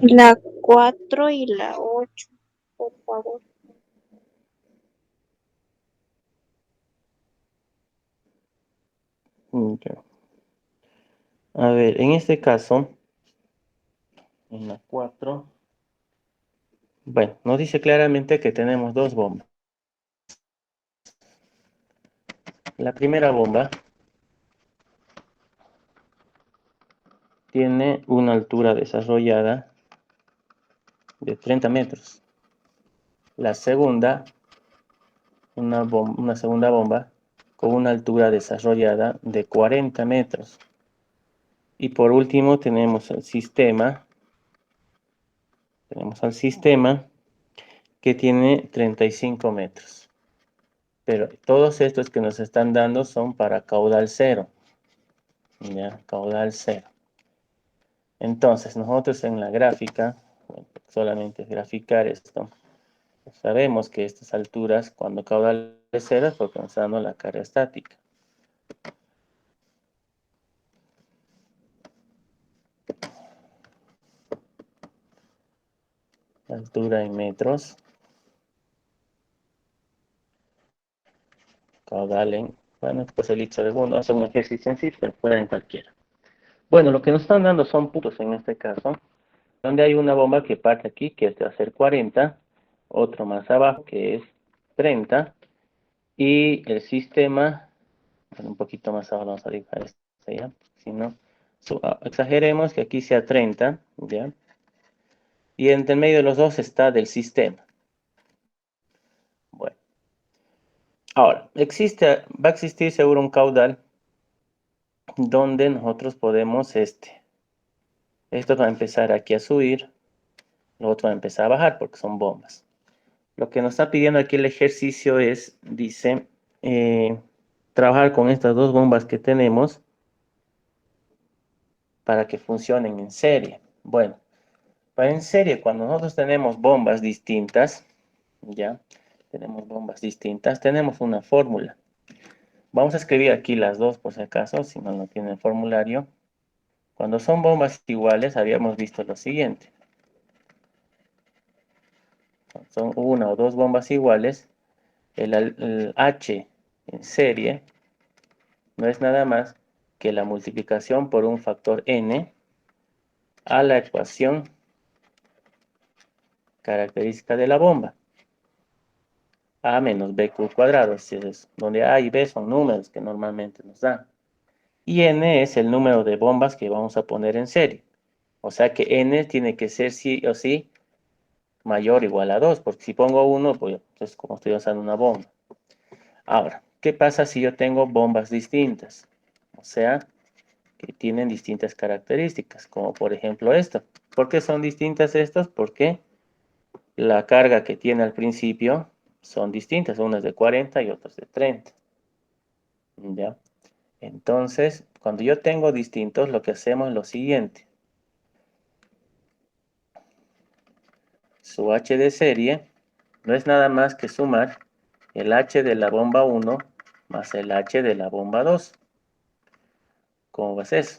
la 4 y la 8, por favor. Ya. A ver, en este caso, en la 4, bueno, nos dice claramente que tenemos dos bombas. La primera bomba tiene una altura desarrollada de 30 metros. La segunda, una segunda bomba con una altura desarrollada de 40 metros. Y por último tenemos al sistema que tiene 35 metros. Pero todos estos que nos están dando son para caudal cero. Ya, caudal cero. Entonces, nosotros en la gráfica, bueno, solamente es graficar esto, sabemos que estas alturas, cuando caudal es cero, es porque nos está dando la carga estática. Altura en metros, caudal en, bueno, pues el litro de segundo, hace un ejercicio en sí, pero puede en cualquiera. Bueno, lo que nos están dando son puntos en este caso, donde hay una bomba que parte aquí, que este va a ser 40, otro más abajo, que es 30, y el sistema, bueno, un poquito más abajo vamos a dibujar esto, ¿ya? Si no, exageremos que aquí sea 30, ¿ya? Y entre medio de los dos está del sistema. Bueno, ahora, va a existir seguro un caudal donde nosotros podemos, esto va a empezar aquí a subir, lo otro va a empezar a bajar porque son bombas. Lo que nos está pidiendo aquí el ejercicio es, dice, trabajar con estas dos bombas que tenemos para que funcionen en serie. Bueno, para en serie, cuando nosotros tenemos bombas distintas, ya, tenemos bombas distintas, tenemos una fórmula. Vamos a escribir aquí las dos por si acaso, si no lo tiene el formulario. Cuando son bombas iguales, habíamos visto lo siguiente. Cuando son una o dos bombas iguales, el H en serie no es nada más que la multiplicación por un factor n a la ecuación característica de la bomba. A menos BQ cuadrado, donde A y B son números que normalmente nos dan. Y N es el número de bombas que vamos a poner en serie. O sea que N tiene que ser sí o sí mayor o igual a 2, porque si pongo 1, pues es como estoy usando una bomba. Ahora, ¿qué pasa si yo tengo bombas distintas? O sea, que tienen distintas características, como por ejemplo esto. ¿Por qué son distintas estas? Porque la carga que tiene al principio son distintas, unas de 40 y otras de 30. ¿Ya? Entonces, cuando yo tengo distintos, lo que hacemos es lo siguiente. Su H de serie no es nada más que sumar el H de la bomba 1 más el H de la bomba 2. ¿Cómo va a ser eso?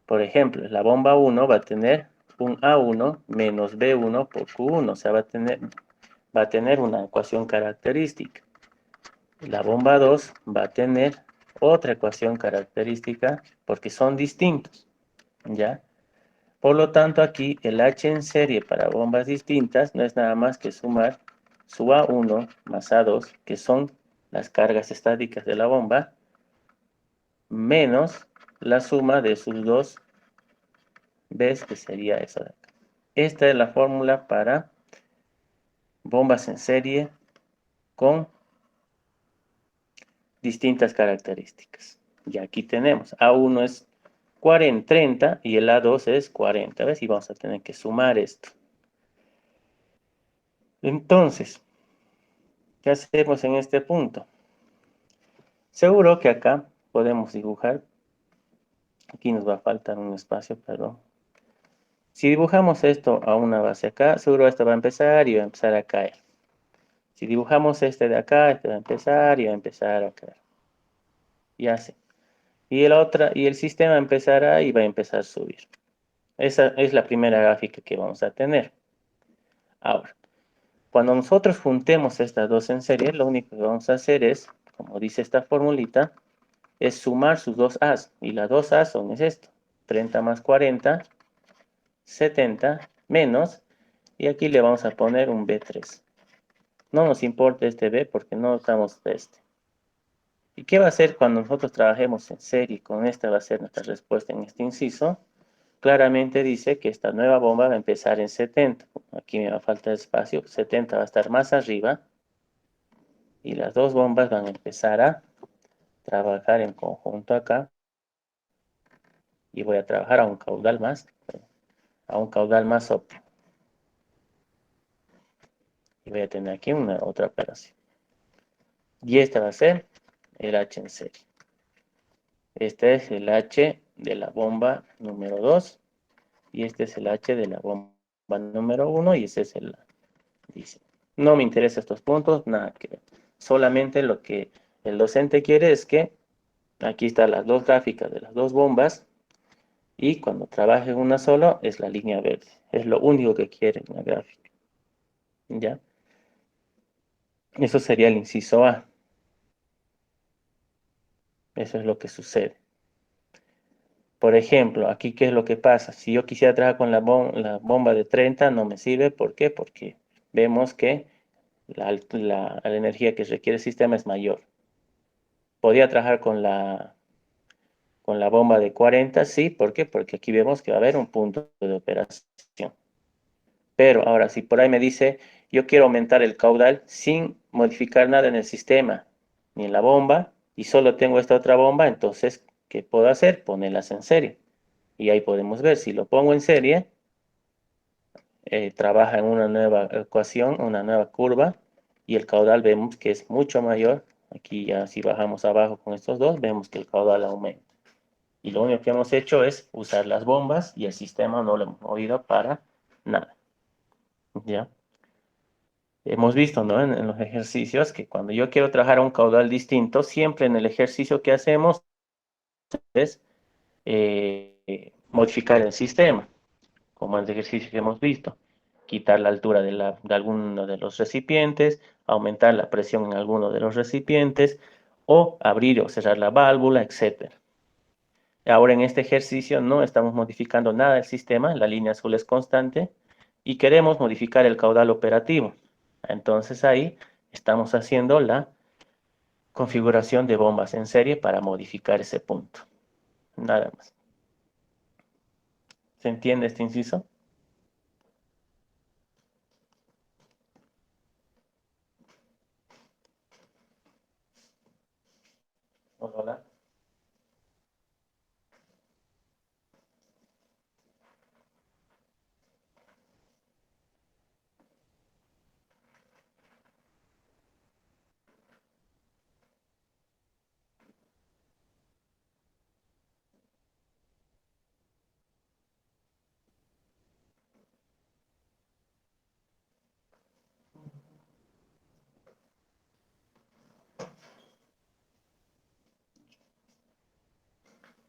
Por ejemplo, la bomba 1 va a tener un A1 menos B1 por Q1, o sea, va a tener una ecuación característica. La bomba 2 va a tener otra ecuación característica porque son distintos, ¿ya? Por lo tanto, aquí el H en serie para bombas distintas no es nada más que sumar su A1 más A2, que son las cargas estáticas de la bomba, menos la suma de sus dos B's, que sería esa de acá. Esta es la fórmula para bombas en serie con distintas características. Y aquí tenemos, A1 es 40, 30 y el A2 es 40, ¿ves? Y vamos a tener que sumar esto. Entonces, ¿qué hacemos en este punto? Seguro que acá podemos dibujar, aquí nos va a faltar un espacio, perdón. Si dibujamos esto a una base acá, seguro esto va a empezar y va a empezar a caer. Si dibujamos este de acá, este va a empezar y va a empezar a caer. Y así. Y el sistema empezará y va a empezar a subir. Esa es la primera gráfica que vamos a tener. Ahora, cuando nosotros juntemos estas dos en serie, lo único que vamos a hacer es, como dice esta formulita, es sumar sus dos A's. Y las dos A's son esto. 30 más 40, 70 menos. Y aquí le vamos a poner un B3. No nos importa este B porque no usamos este. ¿Y qué va a hacer cuando nosotros trabajemos en serie? Con esta va a ser nuestra respuesta en este inciso. Claramente dice que esta nueva bomba va a empezar en 70. Aquí me va a faltar espacio. 70 va a estar más arriba. Y las dos bombas van a empezar a trabajar en conjunto acá. Y voy a trabajar a un caudal más óptimo. Y voy a tener aquí una otra operación. Y esta va a ser el H en serie. Este es el H de la bomba número 2. Y este es el H de la bomba número 1. Y ese es el... Dice. No me interesan estos puntos, nada que ver. Solamente lo que el docente quiere es que aquí están las dos gráficas de las dos bombas. Y cuando trabaje una sola es la línea verde. Es lo único que quiere en la gráfica. ¿Ya? Eso sería el inciso A. Eso es lo que sucede. Por ejemplo, aquí, ¿qué es lo que pasa? Si yo quisiera trabajar con la bomba de 30, no me sirve. ¿Por qué? Porque vemos que la energía que requiere el sistema es mayor. Podría trabajar con la bomba de 40, sí. ¿Por qué? Porque aquí vemos que va a haber un punto de operación. Pero ahora, si por ahí me dice, yo quiero aumentar el caudal sin modificar nada en el sistema, ni en la bomba, y solo tengo esta otra bomba, entonces, ¿qué puedo hacer? Ponerlas en serie. Y ahí podemos ver, si lo pongo en serie, trabaja en una nueva ecuación, una nueva curva, y el caudal vemos que es mucho mayor. Aquí ya si bajamos abajo con estos dos, vemos que el caudal aumenta. Y lo único que hemos hecho es usar las bombas y el sistema no lo hemos movido para nada. ¿Ya? Hemos visto, ¿no? En los ejercicios que cuando yo quiero trabajar a un caudal distinto, siempre en el ejercicio que hacemos es modificar el sistema, como en el ejercicio que hemos visto. Quitar la altura de alguno de los recipientes, aumentar la presión en alguno de los recipientes, o abrir o cerrar la válvula, etc. Ahora en este ejercicio no estamos modificando nada del sistema, la línea azul es constante, y queremos modificar el caudal operativo. Entonces ahí estamos haciendo la configuración de bombas en serie para modificar ese punto. Nada más. ¿Se entiende este inciso? Hola.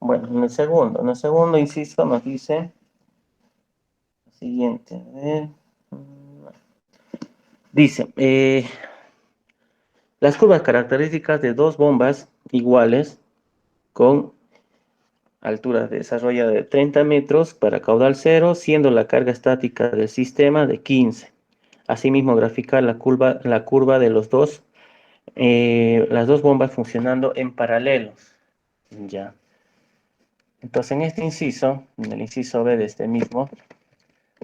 Bueno, en el segundo inciso nos dice lo siguiente. A ver. Dice, las curvas características de dos bombas iguales con altura desarrollada de 30 metros para caudal cero, siendo la carga estática del sistema de 15. Asimismo, graficar la curva de las dos bombas funcionando en paralelo. Ya. Entonces, en este inciso, en el inciso B de este mismo,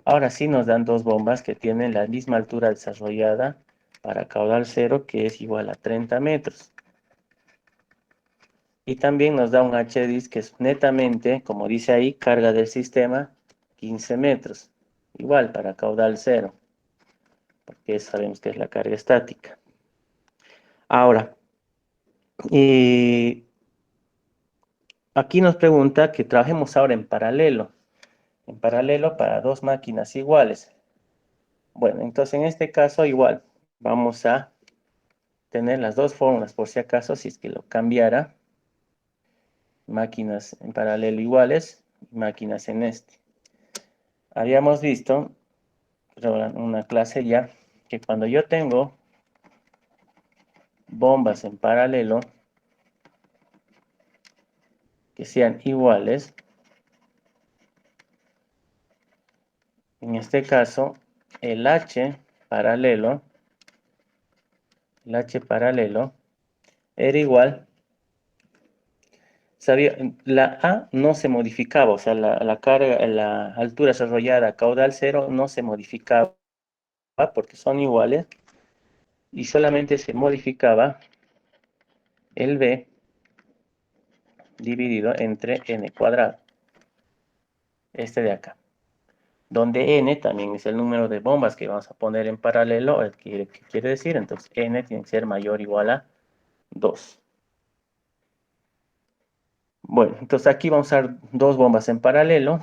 ahora sí nos dan dos bombas que tienen la misma altura desarrollada para caudal cero, que es igual a 30 metros. Y también nos da un HDIS que es netamente, como dice ahí, carga del sistema 15 metros. Igual para caudal cero, porque sabemos que es la carga estática. Ahora, aquí nos pregunta que trabajemos ahora en paralelo para dos máquinas iguales. Bueno, entonces en este caso igual, vamos a tener las dos fórmulas por si acaso, si es que lo cambiara. Máquinas en paralelo iguales, máquinas en este. Habíamos visto, pero en una clase ya, que cuando yo tengo bombas en paralelo que sean iguales, en este caso, el H paralelo, el H paralelo era igual, la A no se modificaba, o sea, la carga, la altura desarrollada a caudal cero no se modificaba porque son iguales y solamente se modificaba el B dividido entre n cuadrado, este de acá, donde n también es el número de bombas que vamos a poner en paralelo, ¿qué quiere decir? Entonces n tiene que ser mayor o igual a 2. Bueno, entonces aquí vamos a usar dos bombas en paralelo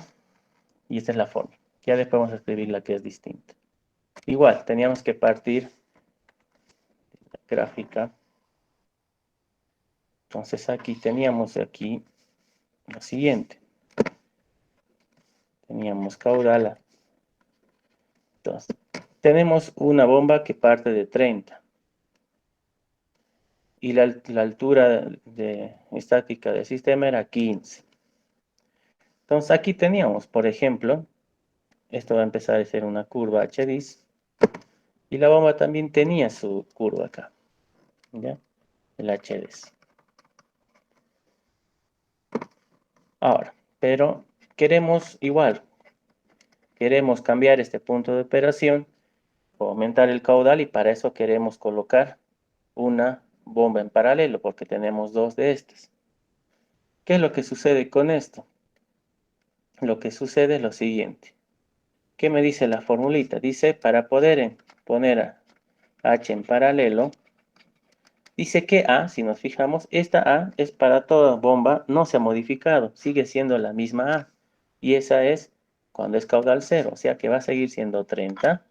y esta es la forma. Ya después vamos a escribir la que es distinta. Igual, teníamos que partir de la gráfica. Entonces aquí teníamos lo siguiente. Teníamos caudal A. Entonces, tenemos una bomba que parte de 30. Y la altura estática del sistema era 15. Entonces aquí teníamos, por ejemplo, esto va a empezar a ser una curva HDIS. Y la bomba también tenía su curva acá. ¿Ya? El HDIS. Ahora, pero queremos queremos cambiar este punto de operación, aumentar el caudal y para eso queremos colocar una bomba en paralelo porque tenemos dos de estas. ¿Qué es lo que sucede con esto? Lo que sucede es lo siguiente. ¿Qué me dice la formulita? Dice, para poder poner a H en paralelo, dice que A, si nos fijamos, esta A es para toda bomba, no se ha modificado, sigue siendo la misma A. Y esa es cuando es caudal cero, o sea que va a seguir siendo 30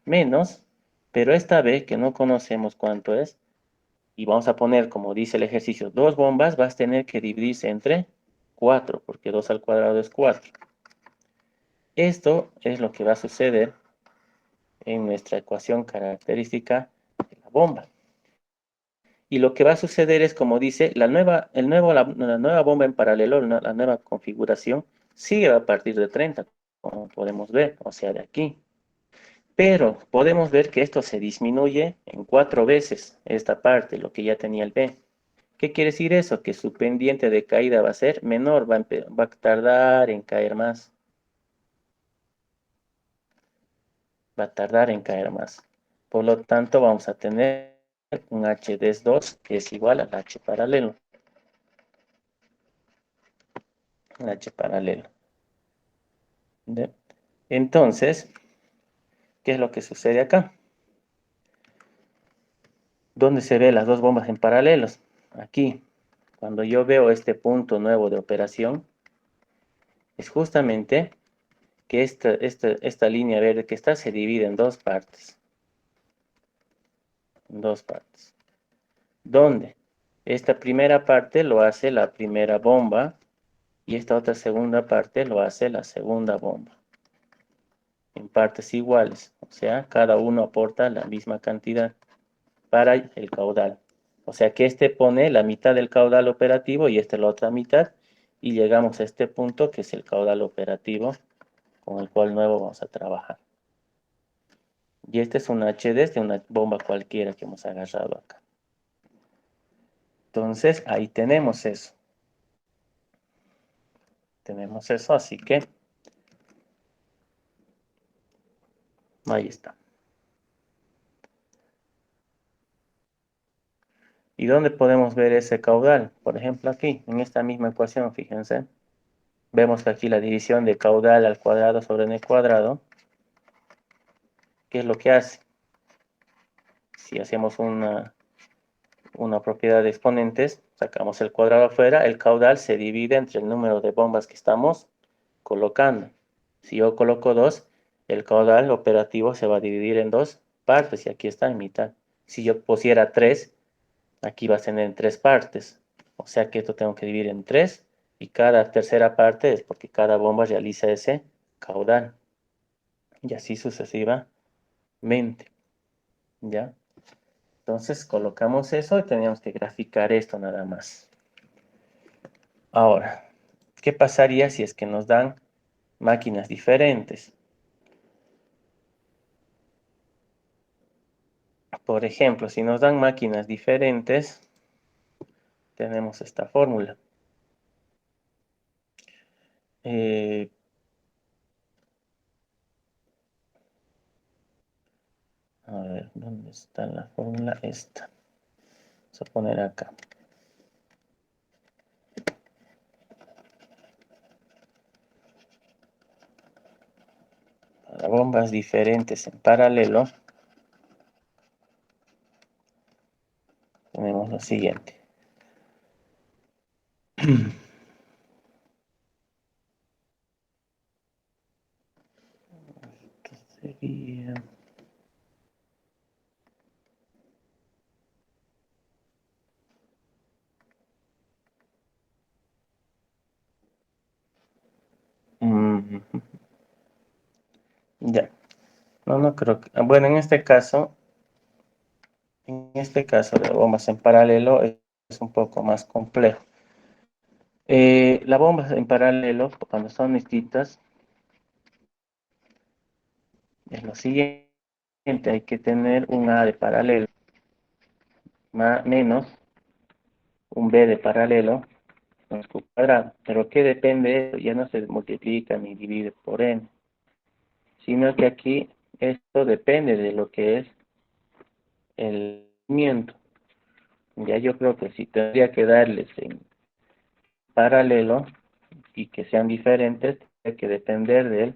menos, pero esta B, que no conocemos cuánto es, y vamos a poner, como dice el ejercicio, dos bombas, vas a tener que dividirse entre 4, porque 2 al cuadrado es 4. Esto es lo que va a suceder en nuestra ecuación característica de la bomba. Y lo que va a suceder es, como dice, la nueva bomba en paralelo, la nueva configuración, sigue a partir de 30, como podemos ver, o sea, de aquí. Pero podemos ver que esto se disminuye en 4 veces, esta parte, lo que ya tenía el B. ¿Qué quiere decir eso? Que su pendiente de caída va a ser menor, va a tardar en caer más. Va a tardar en caer más. Por lo tanto, vamos a tener un HDS2 que es igual al H paralelo. el H paralelo. ¿Ya? Entonces, ¿qué es lo que sucede acá? ¿Dónde se ven las dos bombas en paralelos? Aquí. Cuando yo veo este punto nuevo de operación, es justamente que esta línea verde que está se divide en dos partes. En dos partes. ¿Dónde? Esta primera parte lo hace la primera bomba y esta otra segunda parte lo hace la segunda bomba. En partes iguales, o sea, cada uno aporta la misma cantidad para el caudal. O sea que este pone la mitad del caudal operativo y este la otra mitad y llegamos a este punto que es el caudal operativo con el cual nuevo vamos a trabajar. Y este es un HD de una bomba cualquiera que hemos agarrado acá. Entonces ahí tenemos eso. Tenemos eso, así que ahí está. ¿Y dónde podemos ver ese caudal? Por ejemplo aquí, en esta misma ecuación, fíjense. Vemos que aquí la división de caudal al cuadrado sobre n cuadrado, ¿qué es lo que hace? Si hacemos una propiedad de exponentes, sacamos el cuadrado afuera, el caudal se divide entre el número de bombas que estamos colocando. Si yo coloco 2, el caudal operativo se va a dividir en dos partes y aquí está en mitad. Si yo pusiera 3, aquí va a tener en tres partes. O sea que esto tengo que dividir en 3 y cada tercera parte es porque cada bomba realiza ese caudal. Y así sucesivamente. ¿Ya? Entonces colocamos eso y teníamos que graficar esto nada más. Ahora, ¿qué pasaría si es que nos dan máquinas diferentes? Por ejemplo, si nos dan máquinas diferentes, tenemos esta fórmula. A ver, ¿dónde está la fórmula? Esta. Vamos a poner acá. Para bombas diferentes en paralelo, tenemos lo siguiente. Esto sería... Ya. No, no creo que... Bueno, en este caso de bombas en paralelo es un poco más complejo. Las bombas en paralelo, cuando son distintas, es lo siguiente, hay que tener un A de paralelo menos un B de paralelo más Q cuadrado. Pero ¿qué depende de eso? Ya no se multiplica ni divide por N, sino que aquí esto depende de lo que es el movimiento. Ya yo creo que si tendría que darles en paralelo y que sean diferentes, tiene que depender de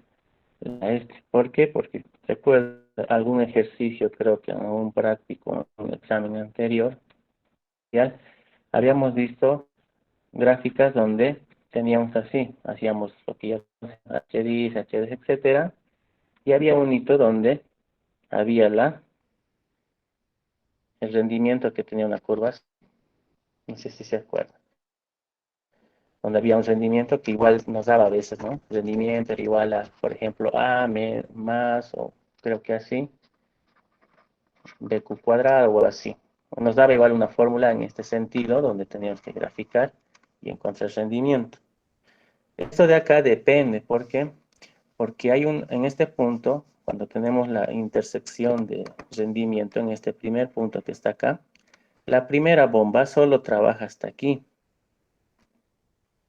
este. ¿Por qué? Porque recuerda algún ejercicio, creo que en un práctico, en un examen anterior, ya habíamos visto gráficas donde teníamos así, hacíamos lo que ya HDs, HDs, etcétera, y había un hito donde había el rendimiento que tenía una curva, no sé si se acuerdan, donde había un rendimiento que igual nos daba a veces, ¿no? Rendimiento era igual a, por ejemplo, más, o creo que así, BQ cuadrado o así. Nos daba igual una fórmula en este sentido, donde teníamos que graficar y encontrar rendimiento. Esto de acá depende, ¿por qué? Porque en este punto, cuando tenemos la intersección de rendimiento en este primer punto que está acá, la primera bomba solo trabaja hasta aquí.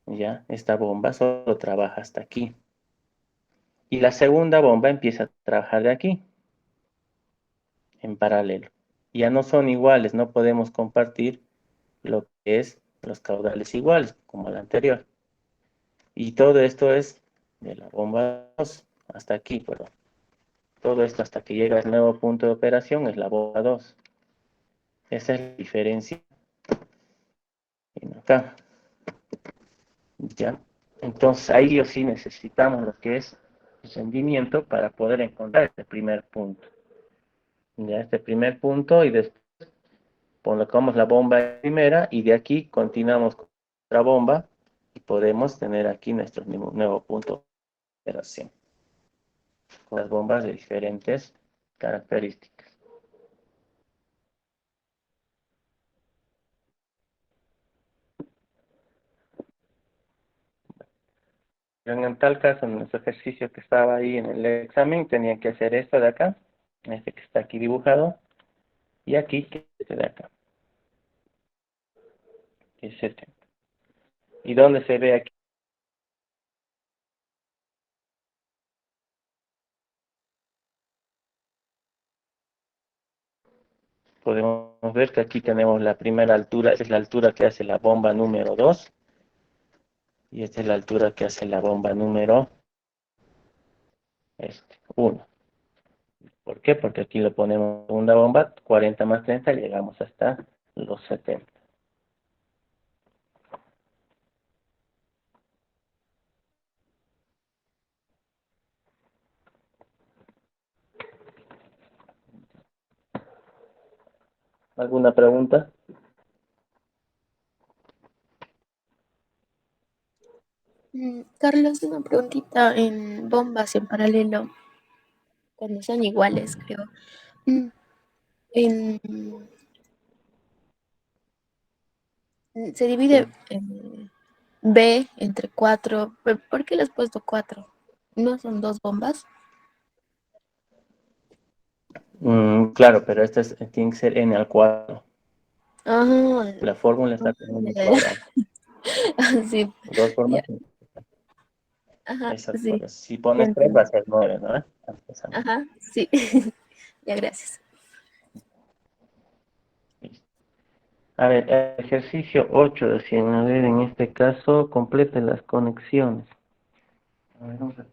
¿Ya? Esta bomba solo trabaja hasta aquí. Y la segunda bomba empieza a trabajar de aquí, en paralelo. Ya no son iguales, no podemos compartir lo que es los caudales iguales, como la anterior. Y todo esto es de la bomba 2 hasta aquí, perdón. Todo esto hasta que llega al nuevo punto de operación es la bomba 2. Esa es la diferencia en acá. ¿Ya? Entonces ahí yo sí necesitamos lo que es rendimiento para poder encontrar este primer punto. Ya este primer punto y después colocamos la bomba primera y de aquí continuamos con otra bomba y podemos tener aquí nuestro nuevo punto de operación con las bombas de diferentes características. En tal caso, en nuestro ejercicio que estaba ahí en el examen, tenían que hacer esto de acá, este que está aquí dibujado, y aquí, que es este de acá, que es 70. ¿Y dónde se ve aquí? Podemos ver que aquí tenemos la primera altura, esta es la altura que hace la bomba número 2, y esta es la altura que hace la bomba número 1. ¿Por qué? Porque aquí le ponemos segunda bomba, 40 más 30, llegamos hasta los 70. ¿Alguna pregunta? Carlos, una preguntita en bombas en paralelo, cuando son iguales, creo. Mm, en- Se divide Sí. en B entre 4. ¿Por qué le has puesto 4? ¿No son dos bombas? Claro, pero tiene que ser n al cuadrado. Ah, La fórmula está con n al ya, ya. cuadrado. Sí, Dos ya. formas. Ajá, Exacto, sí, por eso. Si ya pones 3 va a entendí. ser 9, ¿no? Ajá, sí. Ya, gracias. A ver, ejercicio 8 de 100. A ver, en este caso, complete las conexiones. A ver, vamos a ver.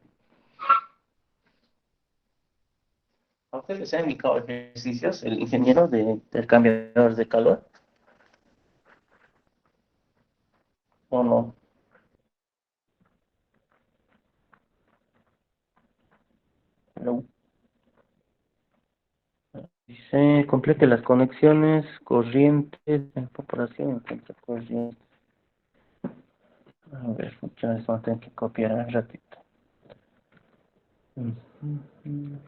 ¿A ustedes se han indicado ejercicios, el ingeniero del cambiador de calor? ¿O no? No. Dice, complete las conexiones, corrientes, evaporación, corriente. A ver, muchas veces vamos a tener que copiar un ratito. Ujú.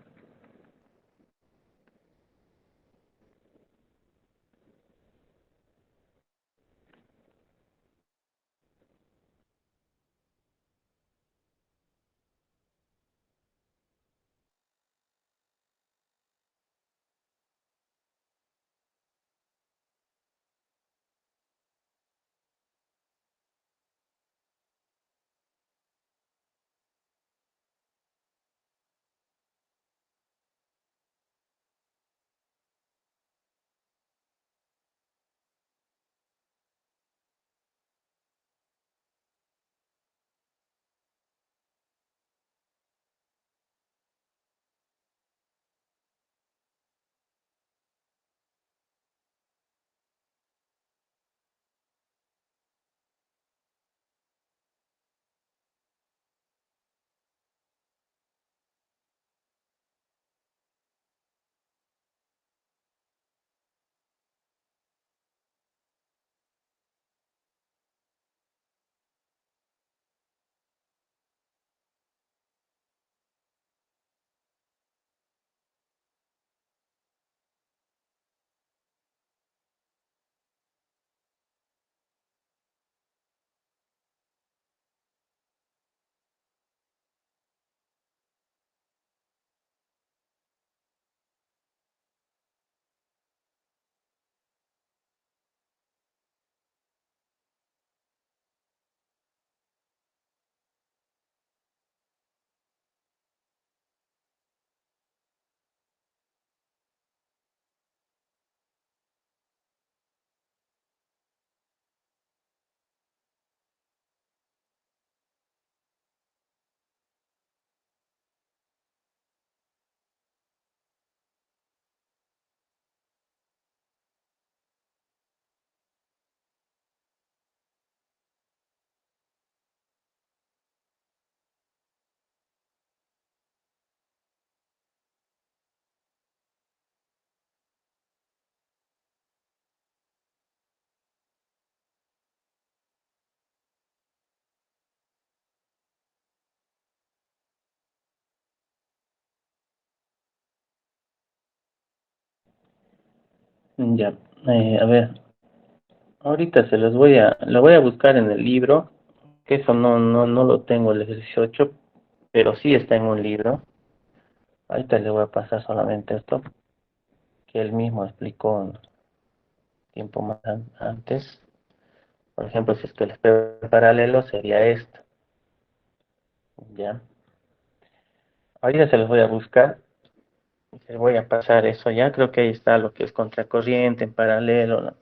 Ya, a ver, ahorita lo voy a buscar en el libro, que eso no lo tengo el ejercicio 8, pero sí está en un libro. Ahorita le voy a pasar solamente esto, que él mismo explicó un tiempo más antes. Por ejemplo, si es que el espejo paralelo sería esto, ¿ya? Ahorita se los voy a buscar, les voy a pasar eso ya, creo que ahí está lo que es contracorriente en paralelo, ¿no?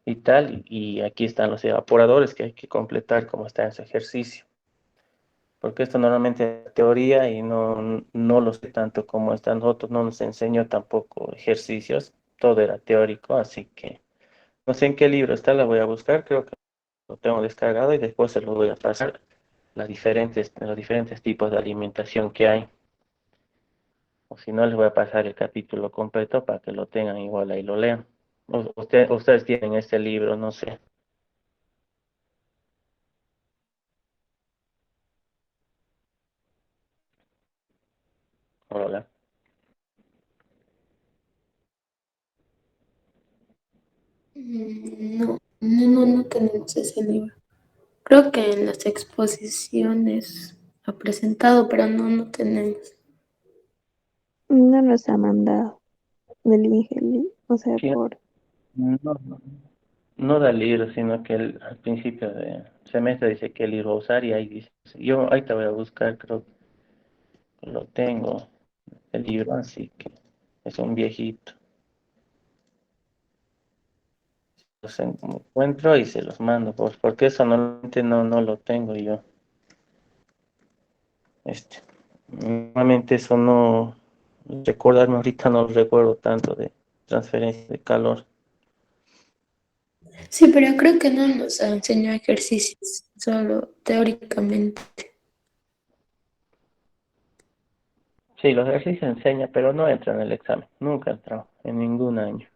Y tal, y aquí están los evaporadores que hay que completar como está en su ejercicio. Porque esto normalmente es teoría y no lo sé tanto como están nosotros, no nos enseñó tampoco ejercicios, todo era teórico, así que no sé en qué libro está, la voy a buscar, creo que lo tengo descargado y después se lo voy a pasar los diferentes tipos de alimentación que hay. O si no, les voy a pasar el capítulo completo para que lo tengan igual ahí lo lean. Ustedes tienen este libro, no sé. Hola. No tenemos ese libro. Creo que en las exposiciones ha presentado, pero no tenemos. No nos ha mandado del Ingeli, o sea, Sí, por... no da libro, sino que al principio del semestre dice que libro va a usar y ahí dice, yo ahí te voy a buscar, creo que lo tengo, el libro, así que es un viejito. Los encuentro y se los mando, pues, porque eso normalmente no lo tengo yo. Este, normalmente eso no, recordarme ahorita no lo recuerdo tanto de transferencia de calor. Sí, pero creo que no nos enseñó ejercicios, solo teóricamente. Sí, los ejercicios enseña, pero no entra en el examen, nunca ha entrado, en ningún año.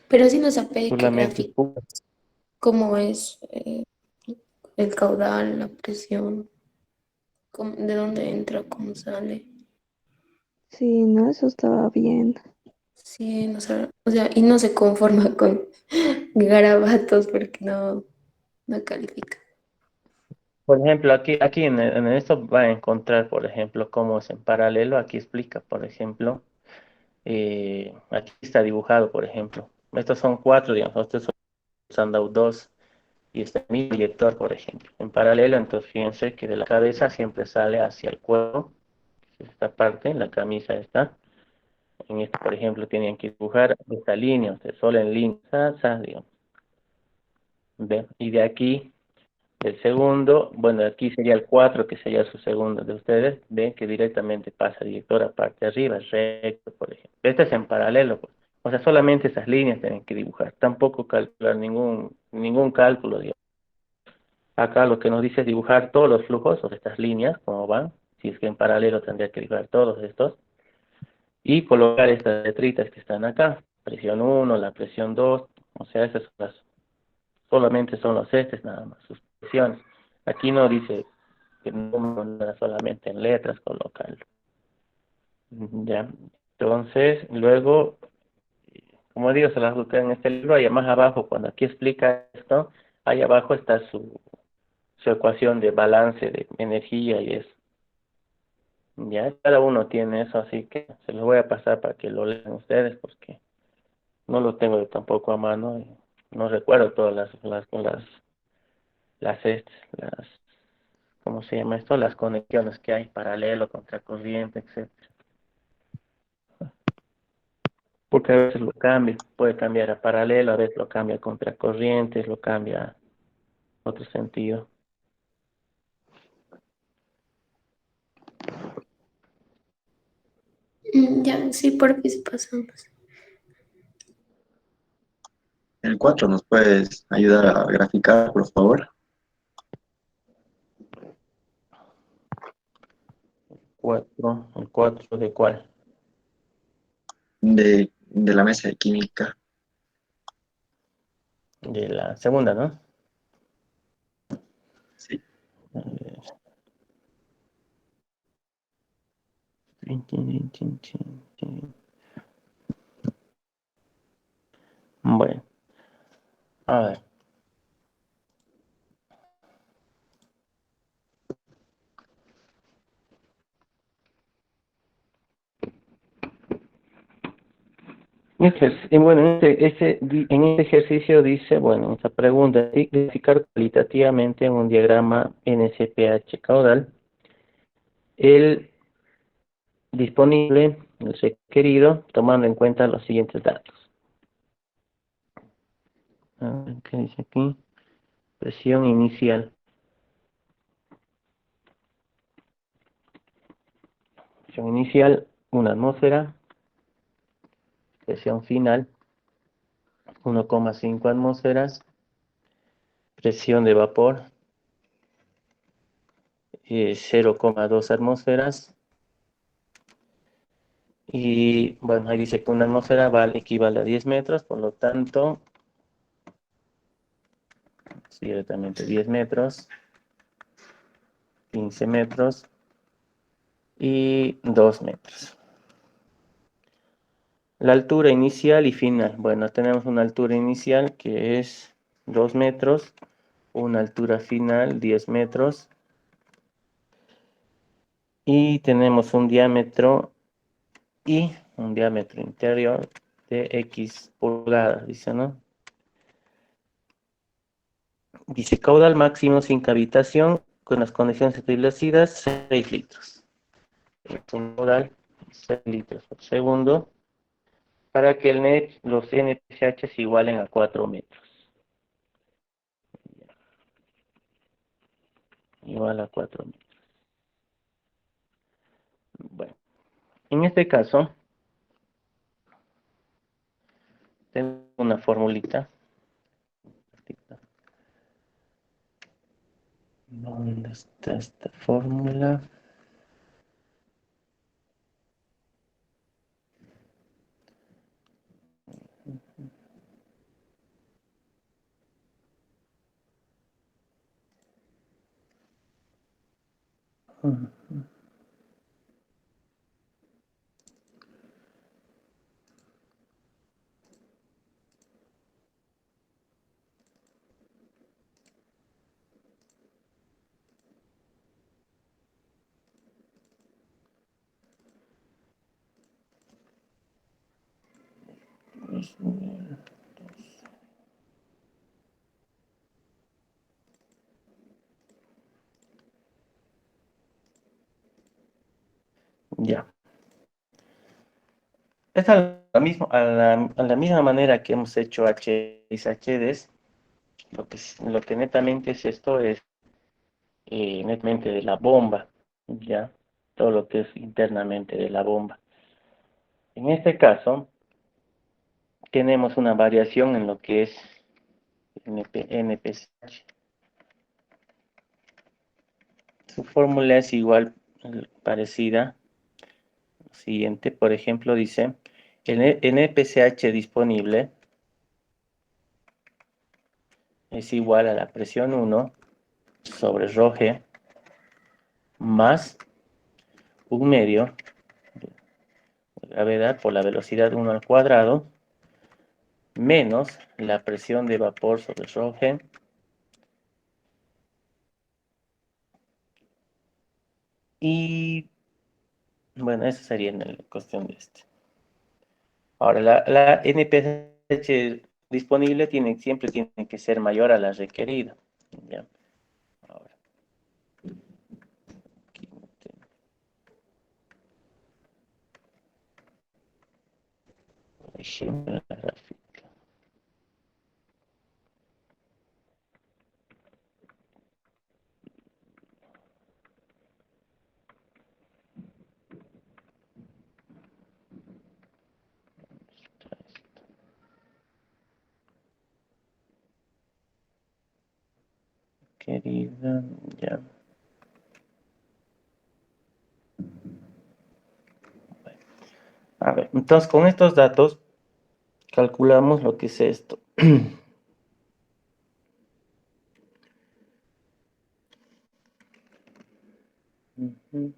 Pero sí nos pedido que Solamente grafique cómo es el caudal, la presión, de dónde entra, cómo sale. Sí, no, eso estaba bien. Sí, o sea, y no se conforma con garabatos porque no califica. por ejemplo, aquí en esto va a encontrar, por ejemplo, cómo es en paralelo. Aquí explica, por ejemplo, aquí está dibujado, por ejemplo. Estos son cuatro, digamos, estos son usando dos y este mi proyector, por ejemplo. En paralelo, entonces fíjense que de la cabeza siempre sale hacia el cuerpo, esta parte, la camisa está. En este, por ejemplo, tenían que dibujar esta línea, o sea, solo en línea, digamos. ¿Ve? Y de aquí el segundo, bueno, aquí sería el 4 que sería su segundo de ustedes. Ven que directamente pasa director a parte de arriba, recto, por ejemplo. Este es en paralelo, pues. O sea, solamente esas líneas tienen que dibujar. Tampoco calcular ningún cálculo, digamos. Acá lo que nos dice es dibujar todos los flujos, o sea, estas líneas, cómo van. Si es que en paralelo tendría que dibujar todos estos. Y colocar estas letritas que están acá. Presión uno, la presión 2. O sea, esas son solamente son los estes nada más, sus presiones. Aquí no dice que no solamente en letras colocarlo. Ya. Entonces, luego, como digo, se las busca en este libro, y más abajo, cuando aquí explica esto, ahí abajo está su ecuación de balance de energía y eso. Ya, cada uno tiene eso, así que se los voy a pasar para que lo lean ustedes, porque no lo tengo yo tampoco a mano y no recuerdo todas las ¿cómo se llama esto? Las conexiones que hay, paralelo, contracorriente, etcétera. Porque a veces lo cambia, puede cambiar a paralelo, a veces lo cambia a contracorriente, lo cambia a otro sentido. Ya, sí, por qué sí pasamos. El 4 ¿nos puedes ayudar a graficar, por favor? ¿El 4 de cuál? De la mesa de química. De la segunda, ¿no? Sí. A ver. Tin, tin, tin, tin, tin. A ver. Bueno, en este ejercicio dice, bueno, esta pregunta, identificar cualitativamente en un diagrama NCPH caudal el disponible, el requerido, tomando en cuenta los siguientes datos. A ver, ¿qué dice aquí? Presión inicial. Presión inicial, 1 atmósfera. Presión final, 1,5 atmósferas. Presión de vapor, 0,2 atmósferas. Y bueno, ahí dice que 1 atmósfera equivale a 10 metros, por lo tanto, directamente 10 metros, 15 metros y 2 metros. La altura inicial y final. Bueno, tenemos una altura inicial que es 2 metros, una altura final 10 metros y tenemos un diámetro interior de X pulgadas, dice, ¿no? Dice caudal máximo sin cavitación con las condiciones establecidas 6 litros. Es un caudal 6 litros por segundo para que los NPCH se igualen a 4 metros. Igual a 4 metros. Bueno, en este caso, tengo una formulita. ¿Dónde está esta fórmula? Ya. Es a la misma manera que hemos hecho H y HDs, lo que netamente es esto es netamente de la bomba, ya, todo lo que es internamente de la bomba. En este caso, tenemos una variación en lo que es NPCH. Su fórmula es igual, parecida. Siguiente, por ejemplo, dice, el NPCH disponible es igual a la presión 1 sobre ρg más un medio de gravedad por la velocidad 1 al cuadrado menos la presión de vapor sobre ρg y bueno, eso sería en la cuestión de este. Ahora, la NPCH disponible siempre tiene que ser mayor a la requerida. ¿Ya? Ahora, aquí ejemplo, la gráfica. Querida, ya. A ver, entonces con estos datos calculamos lo que es esto. Ujú.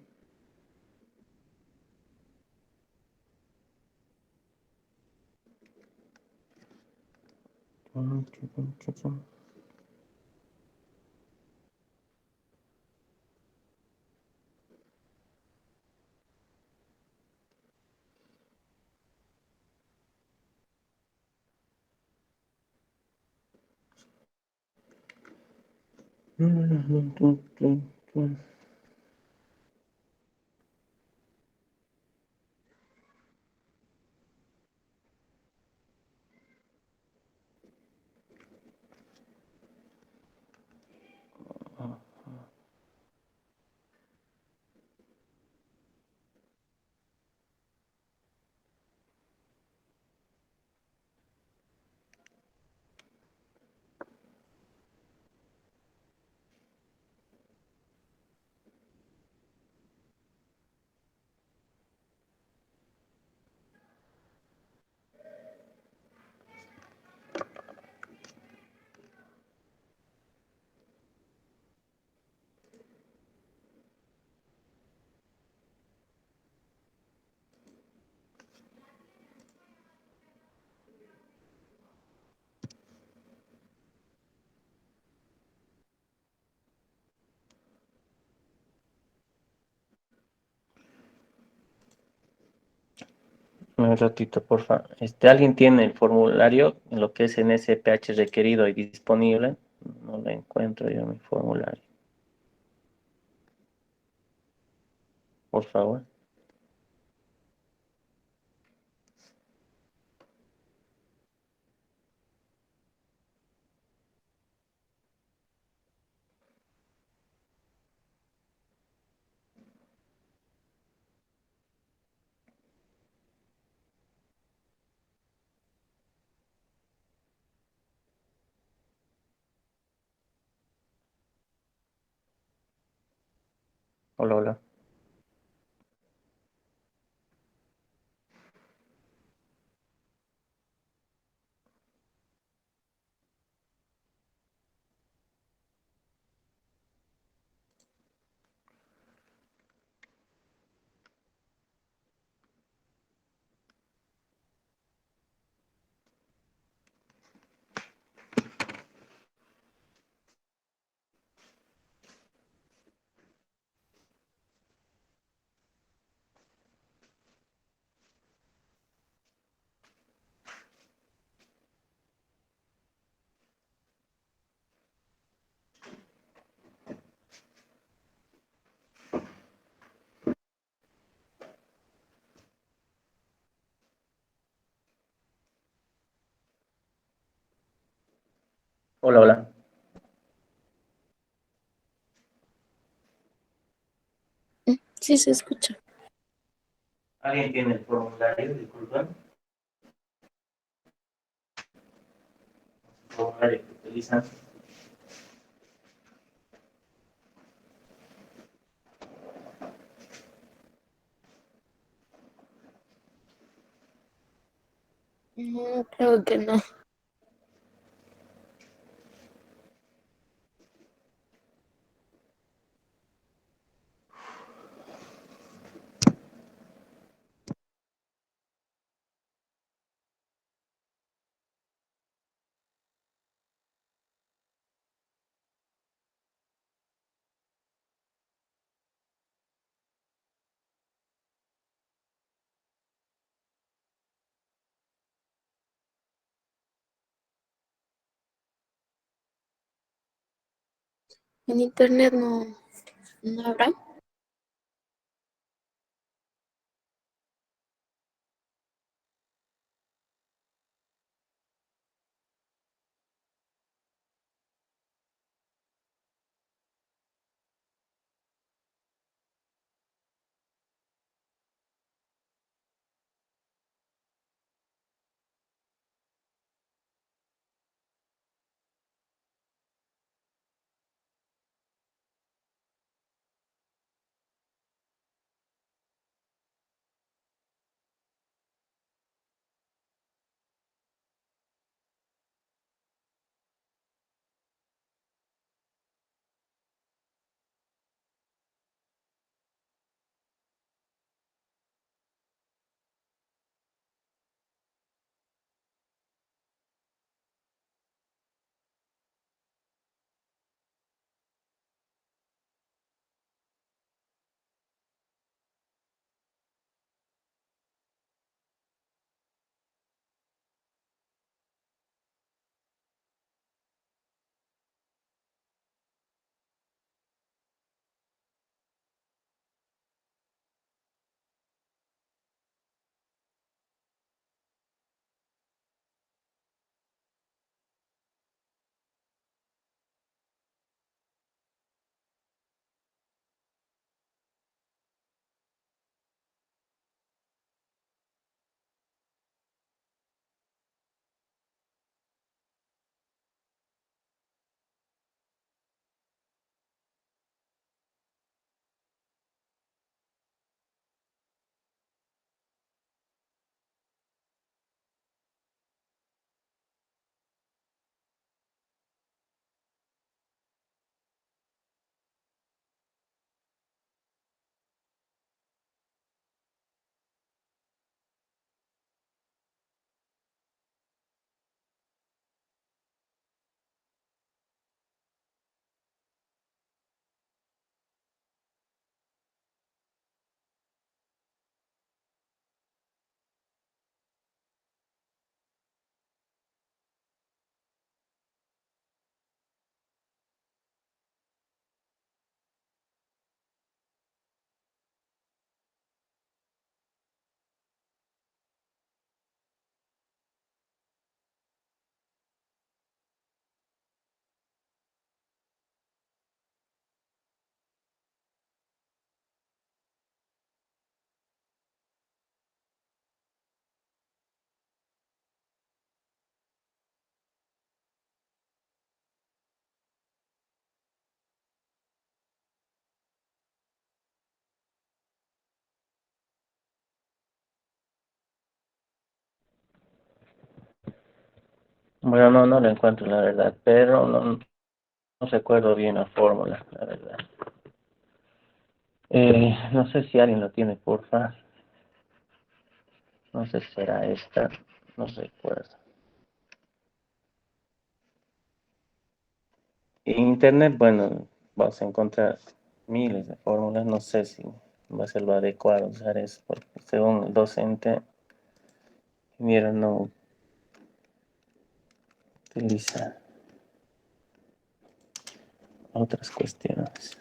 Un ratito, porfa. ¿Alguien tiene el formulario en lo que es en SPH requerido y disponible? No lo encuentro yo mi formulario. Por favor. Hola, hola. Hola, hola. Sí, se escucha. ¿Alguien tiene el formulario? Disculpa. El formulario que utilizan. No, creo que no. En internet no habrá. Bueno, no lo encuentro la verdad, pero no recuerdo bien la fórmula, la verdad. No sé si alguien lo tiene, porfa. No sé si será esta, no recuerdo. En internet, bueno, vas a encontrar miles de fórmulas, no sé si va a ser lo adecuado usar eso, porque según el docente, ingeniero no utiliza otras cuestiones.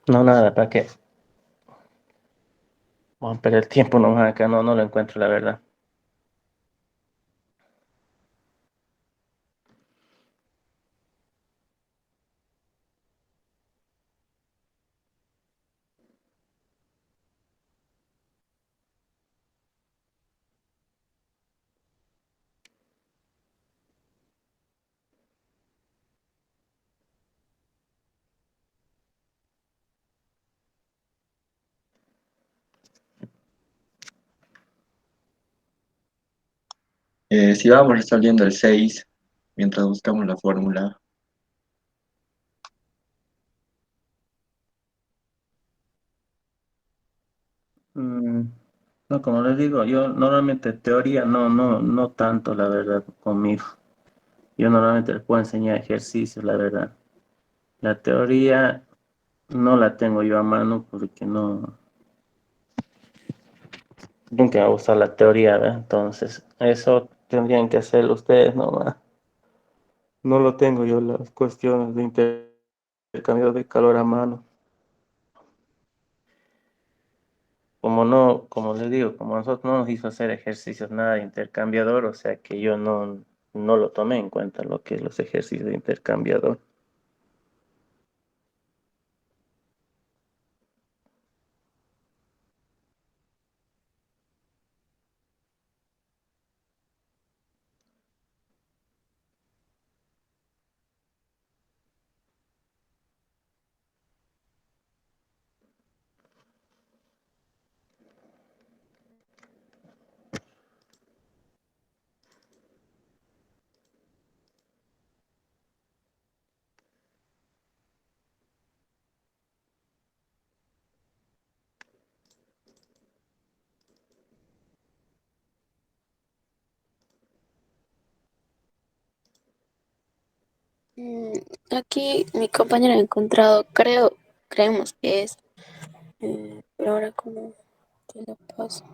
No, nada, ¿para qué? Vamos a perder tiempo nomás acá, no lo encuentro la verdad. Si vamos resolviendo el 6 mientras buscamos la fórmula. Mm, no, como les digo, yo normalmente teoría no tanto, la verdad, conmigo. Yo normalmente les puedo enseñar ejercicios, la verdad. La teoría no la tengo yo a mano porque nunca me ha gustado la teoría, ¿verdad? Entonces, eso tendrían que hacerlo ustedes nomás. No lo tengo yo las cuestiones de intercambio de calor a mano. Como no, como les digo, como nosotros no nos hizo hacer ejercicios nada de intercambiador, o sea que yo no lo tomé en cuenta lo que es los ejercicios de intercambiador. Mm, Aquí mi compañera ha encontrado, creemos que es, pero ahora como te lo paso.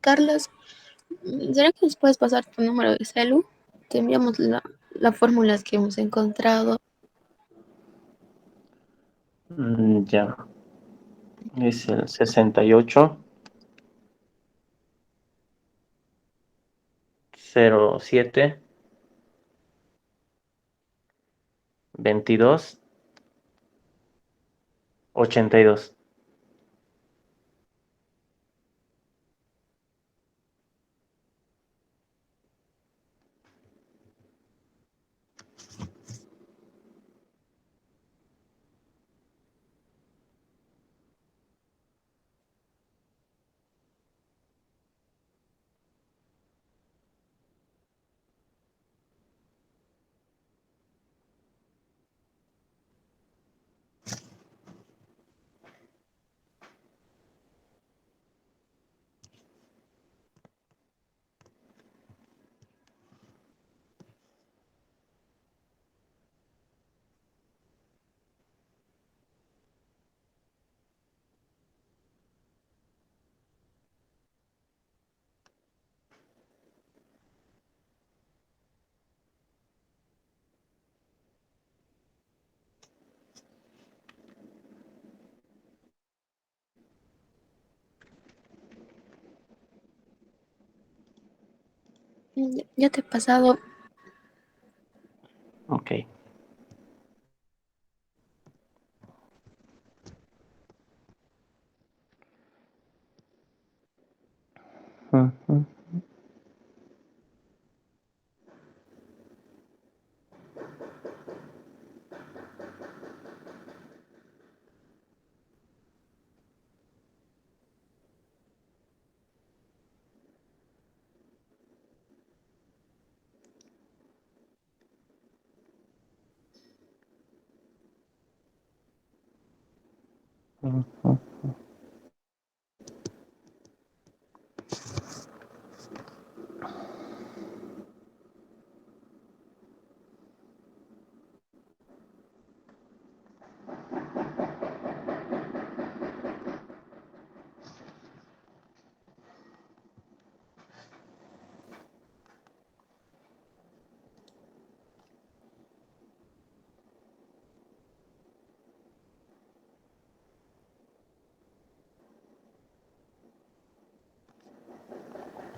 Carlos, ¿será que nos puedes pasar tu número de celu? Te enviamos las fórmulas que hemos encontrado. Ya, es el 68 07 22 82. Ya te he pasado. Ok. Ujú. Ujú.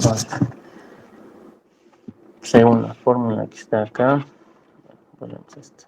Vale. Según la fórmula que está acá, ponemos esto.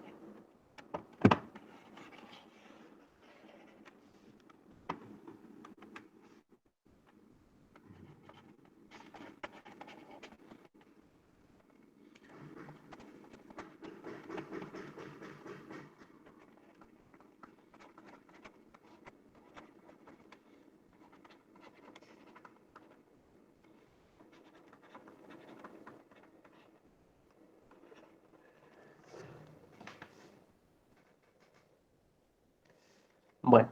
Bueno,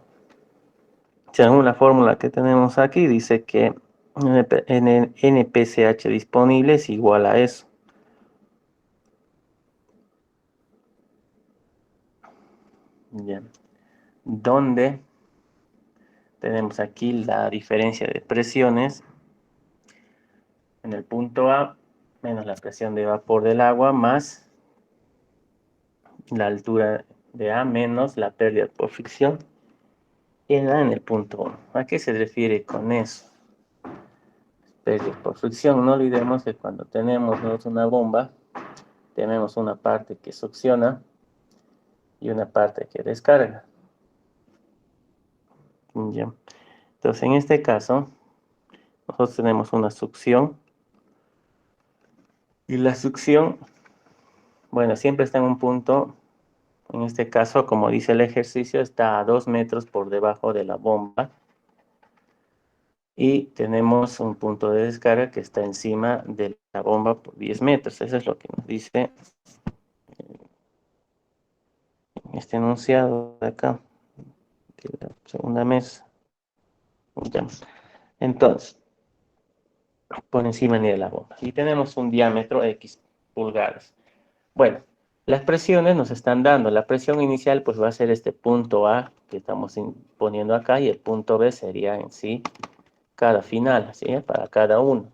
según la fórmula que tenemos aquí, dice que NPCH disponible es igual a eso. Ya. Donde tenemos aquí la diferencia de presiones en el punto A menos la presión de vapor del agua más la altura de A menos la pérdida por fricción en el punto 1. ¿A qué se refiere con eso? Pérdida por fricción. No olvidemos que cuando tenemos una bomba, tenemos una parte que succiona y una parte que descarga. Ya. Entonces, en este caso, nosotros tenemos una succión y la succión, bueno, siempre está en un punto, en este caso, como dice el ejercicio, está a 2 metros por debajo de la bomba y tenemos un punto de descarga que está encima de la bomba por 10 metros. Eso es lo que nos dice este enunciado de acá, de la segunda mesa. Ya. Entonces, por encima de la bomba. Y tenemos un diámetro X pulgadas. Bueno, las presiones nos están dando. La presión inicial pues va a ser este punto A que estamos poniendo acá y el punto B sería en sí cada final, ¿sí? Para cada uno.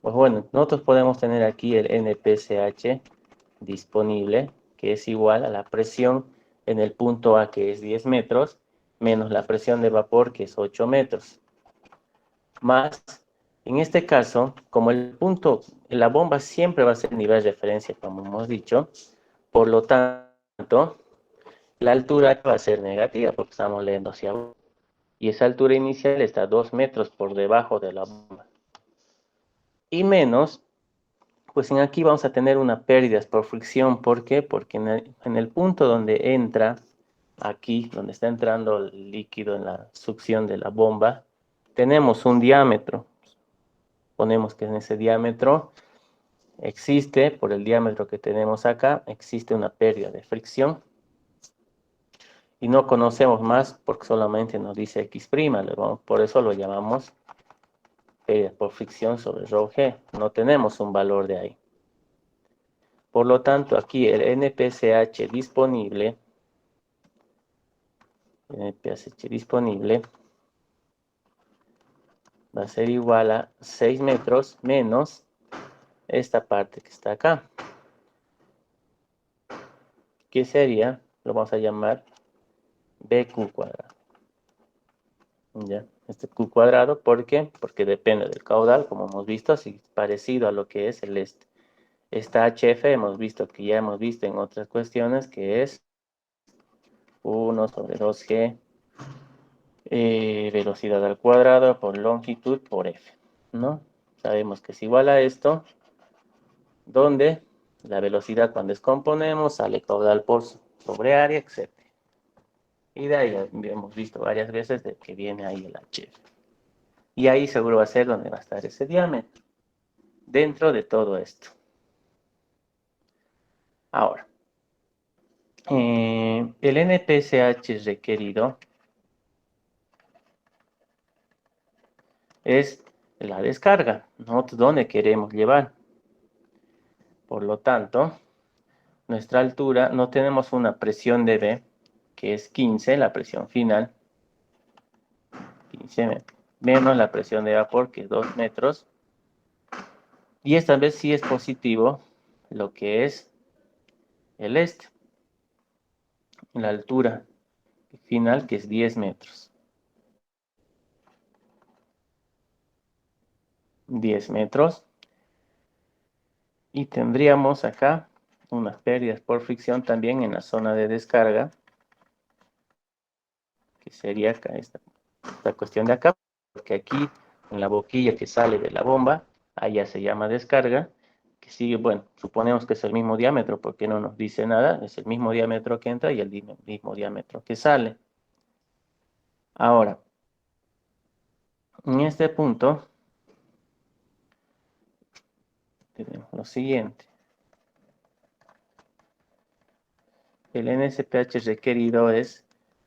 Pues bueno, nosotros podemos tener aquí el NPCH disponible, que es igual a la presión en el punto A, que es 10 metros, menos la presión de vapor, que es 8 metros. Más, en este caso, como el punto, la bomba siempre va a ser nivel de referencia, como hemos dicho, por lo tanto, la altura va a ser negativa, porque estamos leyendo hacia abajo. Y esa altura inicial está a 2 metros por debajo de la bomba. Y menos, pues en aquí vamos a tener una pérdida por fricción. ¿Por qué? Porque en el punto donde entra, aquí, donde está entrando el líquido en la succión de la bomba, tenemos un diámetro. Ponemos que en ese diámetro existe, por el diámetro que tenemos acá, existe una pérdida de fricción. Y no conocemos más porque solamente nos dice X', por eso lo llamamos pérdida por fricción sobre ρ G. No tenemos un valor de ahí. Por lo tanto, aquí el NPCH disponible va a ser igual a 6 metros menos esta parte que está acá, que sería, lo vamos a llamar BQ cuadrado. ¿Ya? este Q cuadrado. ¿Por qué? Porque depende del caudal, como hemos visto, así parecido a lo que es el este. Esta HF hemos visto que ya hemos visto en otras cuestiones que es 1 sobre 2G velocidad al cuadrado por longitud por F, ¿no? Sabemos que es igual a esto, donde la velocidad cuando descomponemos sale caudal por sobre área, etc. Y de ahí hemos visto varias veces de que viene ahí el HF. Y ahí seguro va a ser donde va a estar ese diámetro, dentro de todo esto. Ahora, el NPSH requerido es la descarga, nosotros dónde queremos llevar. Por lo tanto, nuestra altura, no tenemos una presión de B, que es 15, la presión final, 15 menos la presión de vapor, que es 2 metros. Y esta vez sí es positivo lo que es el este, la altura final, que es 10 metros. 10 metros. Y tendríamos acá unas pérdidas por fricción también en la zona de descarga, que sería acá esta cuestión de acá, porque aquí en la boquilla que sale de la bomba, allá se llama descarga, que sigue, bueno, suponemos que es el mismo diámetro porque no nos dice nada, es el mismo diámetro que entra y el mismo diámetro que sale. Ahora, en este punto, tenemos lo siguiente. El NSPH requerido es,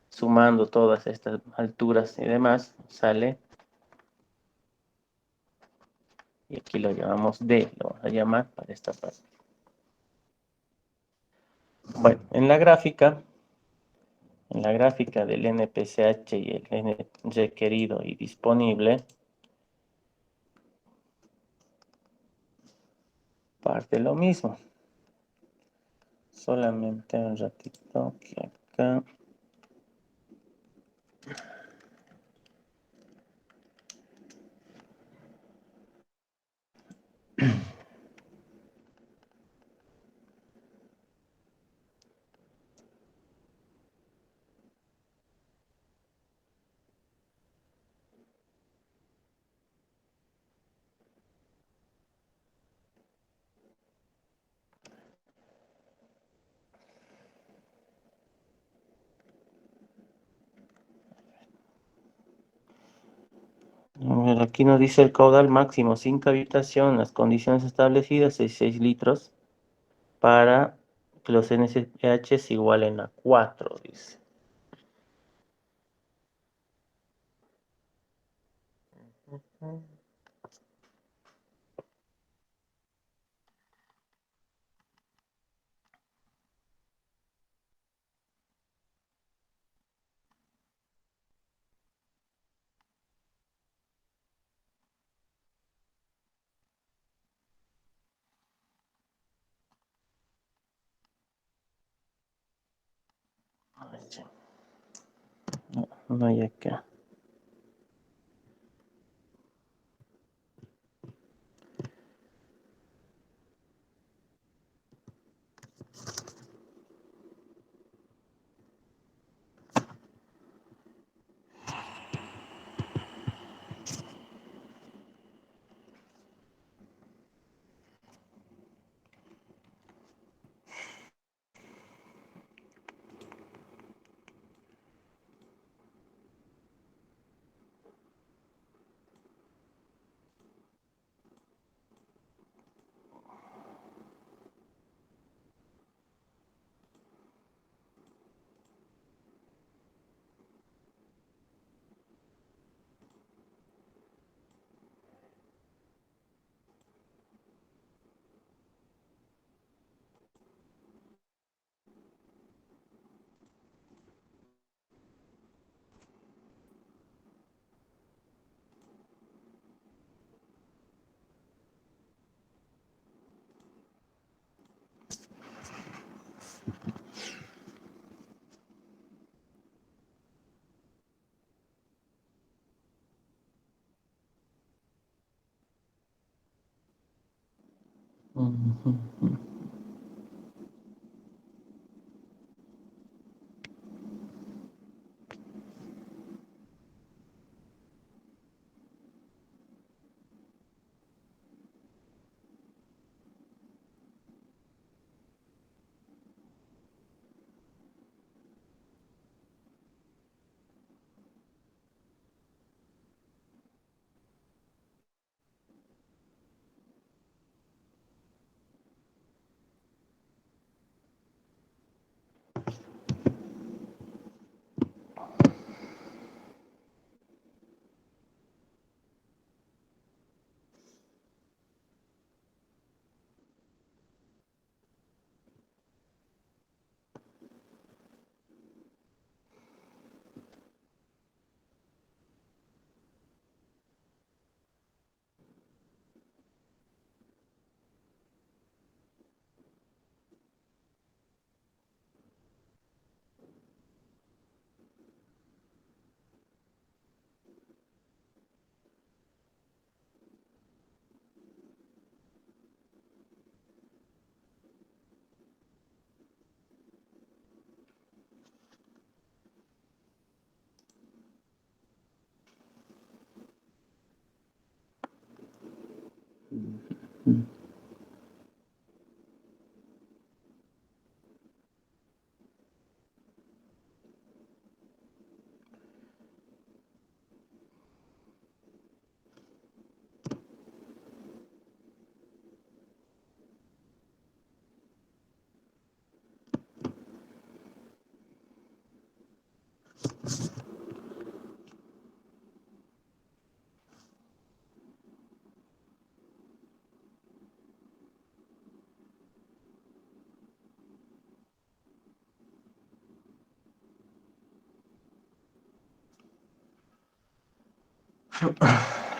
sumando todas estas alturas y demás, sale, y aquí lo llamamos D, lo vamos a llamar para esta parte. Bueno, en la gráfica del NPCH y el N requerido y disponible, parte lo mismo. Solamente un ratito que acá. A ver, aquí nos dice el caudal máximo sin cavitación, las condiciones establecidas es 6 litros para que los NSPH igualen a 4, dice. No, no hay acá. Ujú.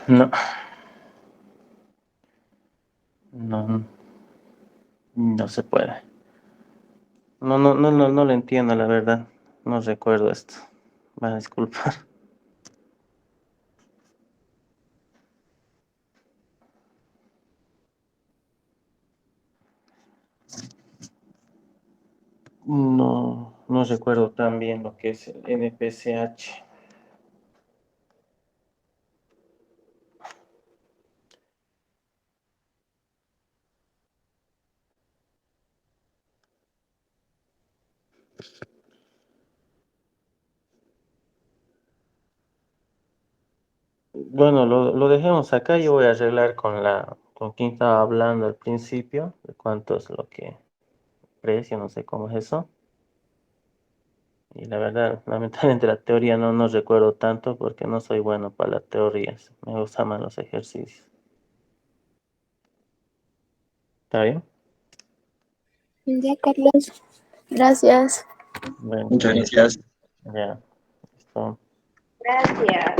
No, no, no se puede. No lo entiendo, la verdad. No recuerdo esto. Va a disculpar. No recuerdo tan bien lo que es el NPCH. Bueno, lo dejemos acá. Yo voy a arreglar con quien estaba hablando al principio, de cuánto es lo que precio, no sé cómo es eso. Y la verdad, lamentablemente la teoría no recuerdo tanto porque no soy bueno para las teorías. Me gustan más los ejercicios. ¿Está bien? Ya, Carlos, gracias. Bueno, Muchas gracias. ya. Listo. Gracias.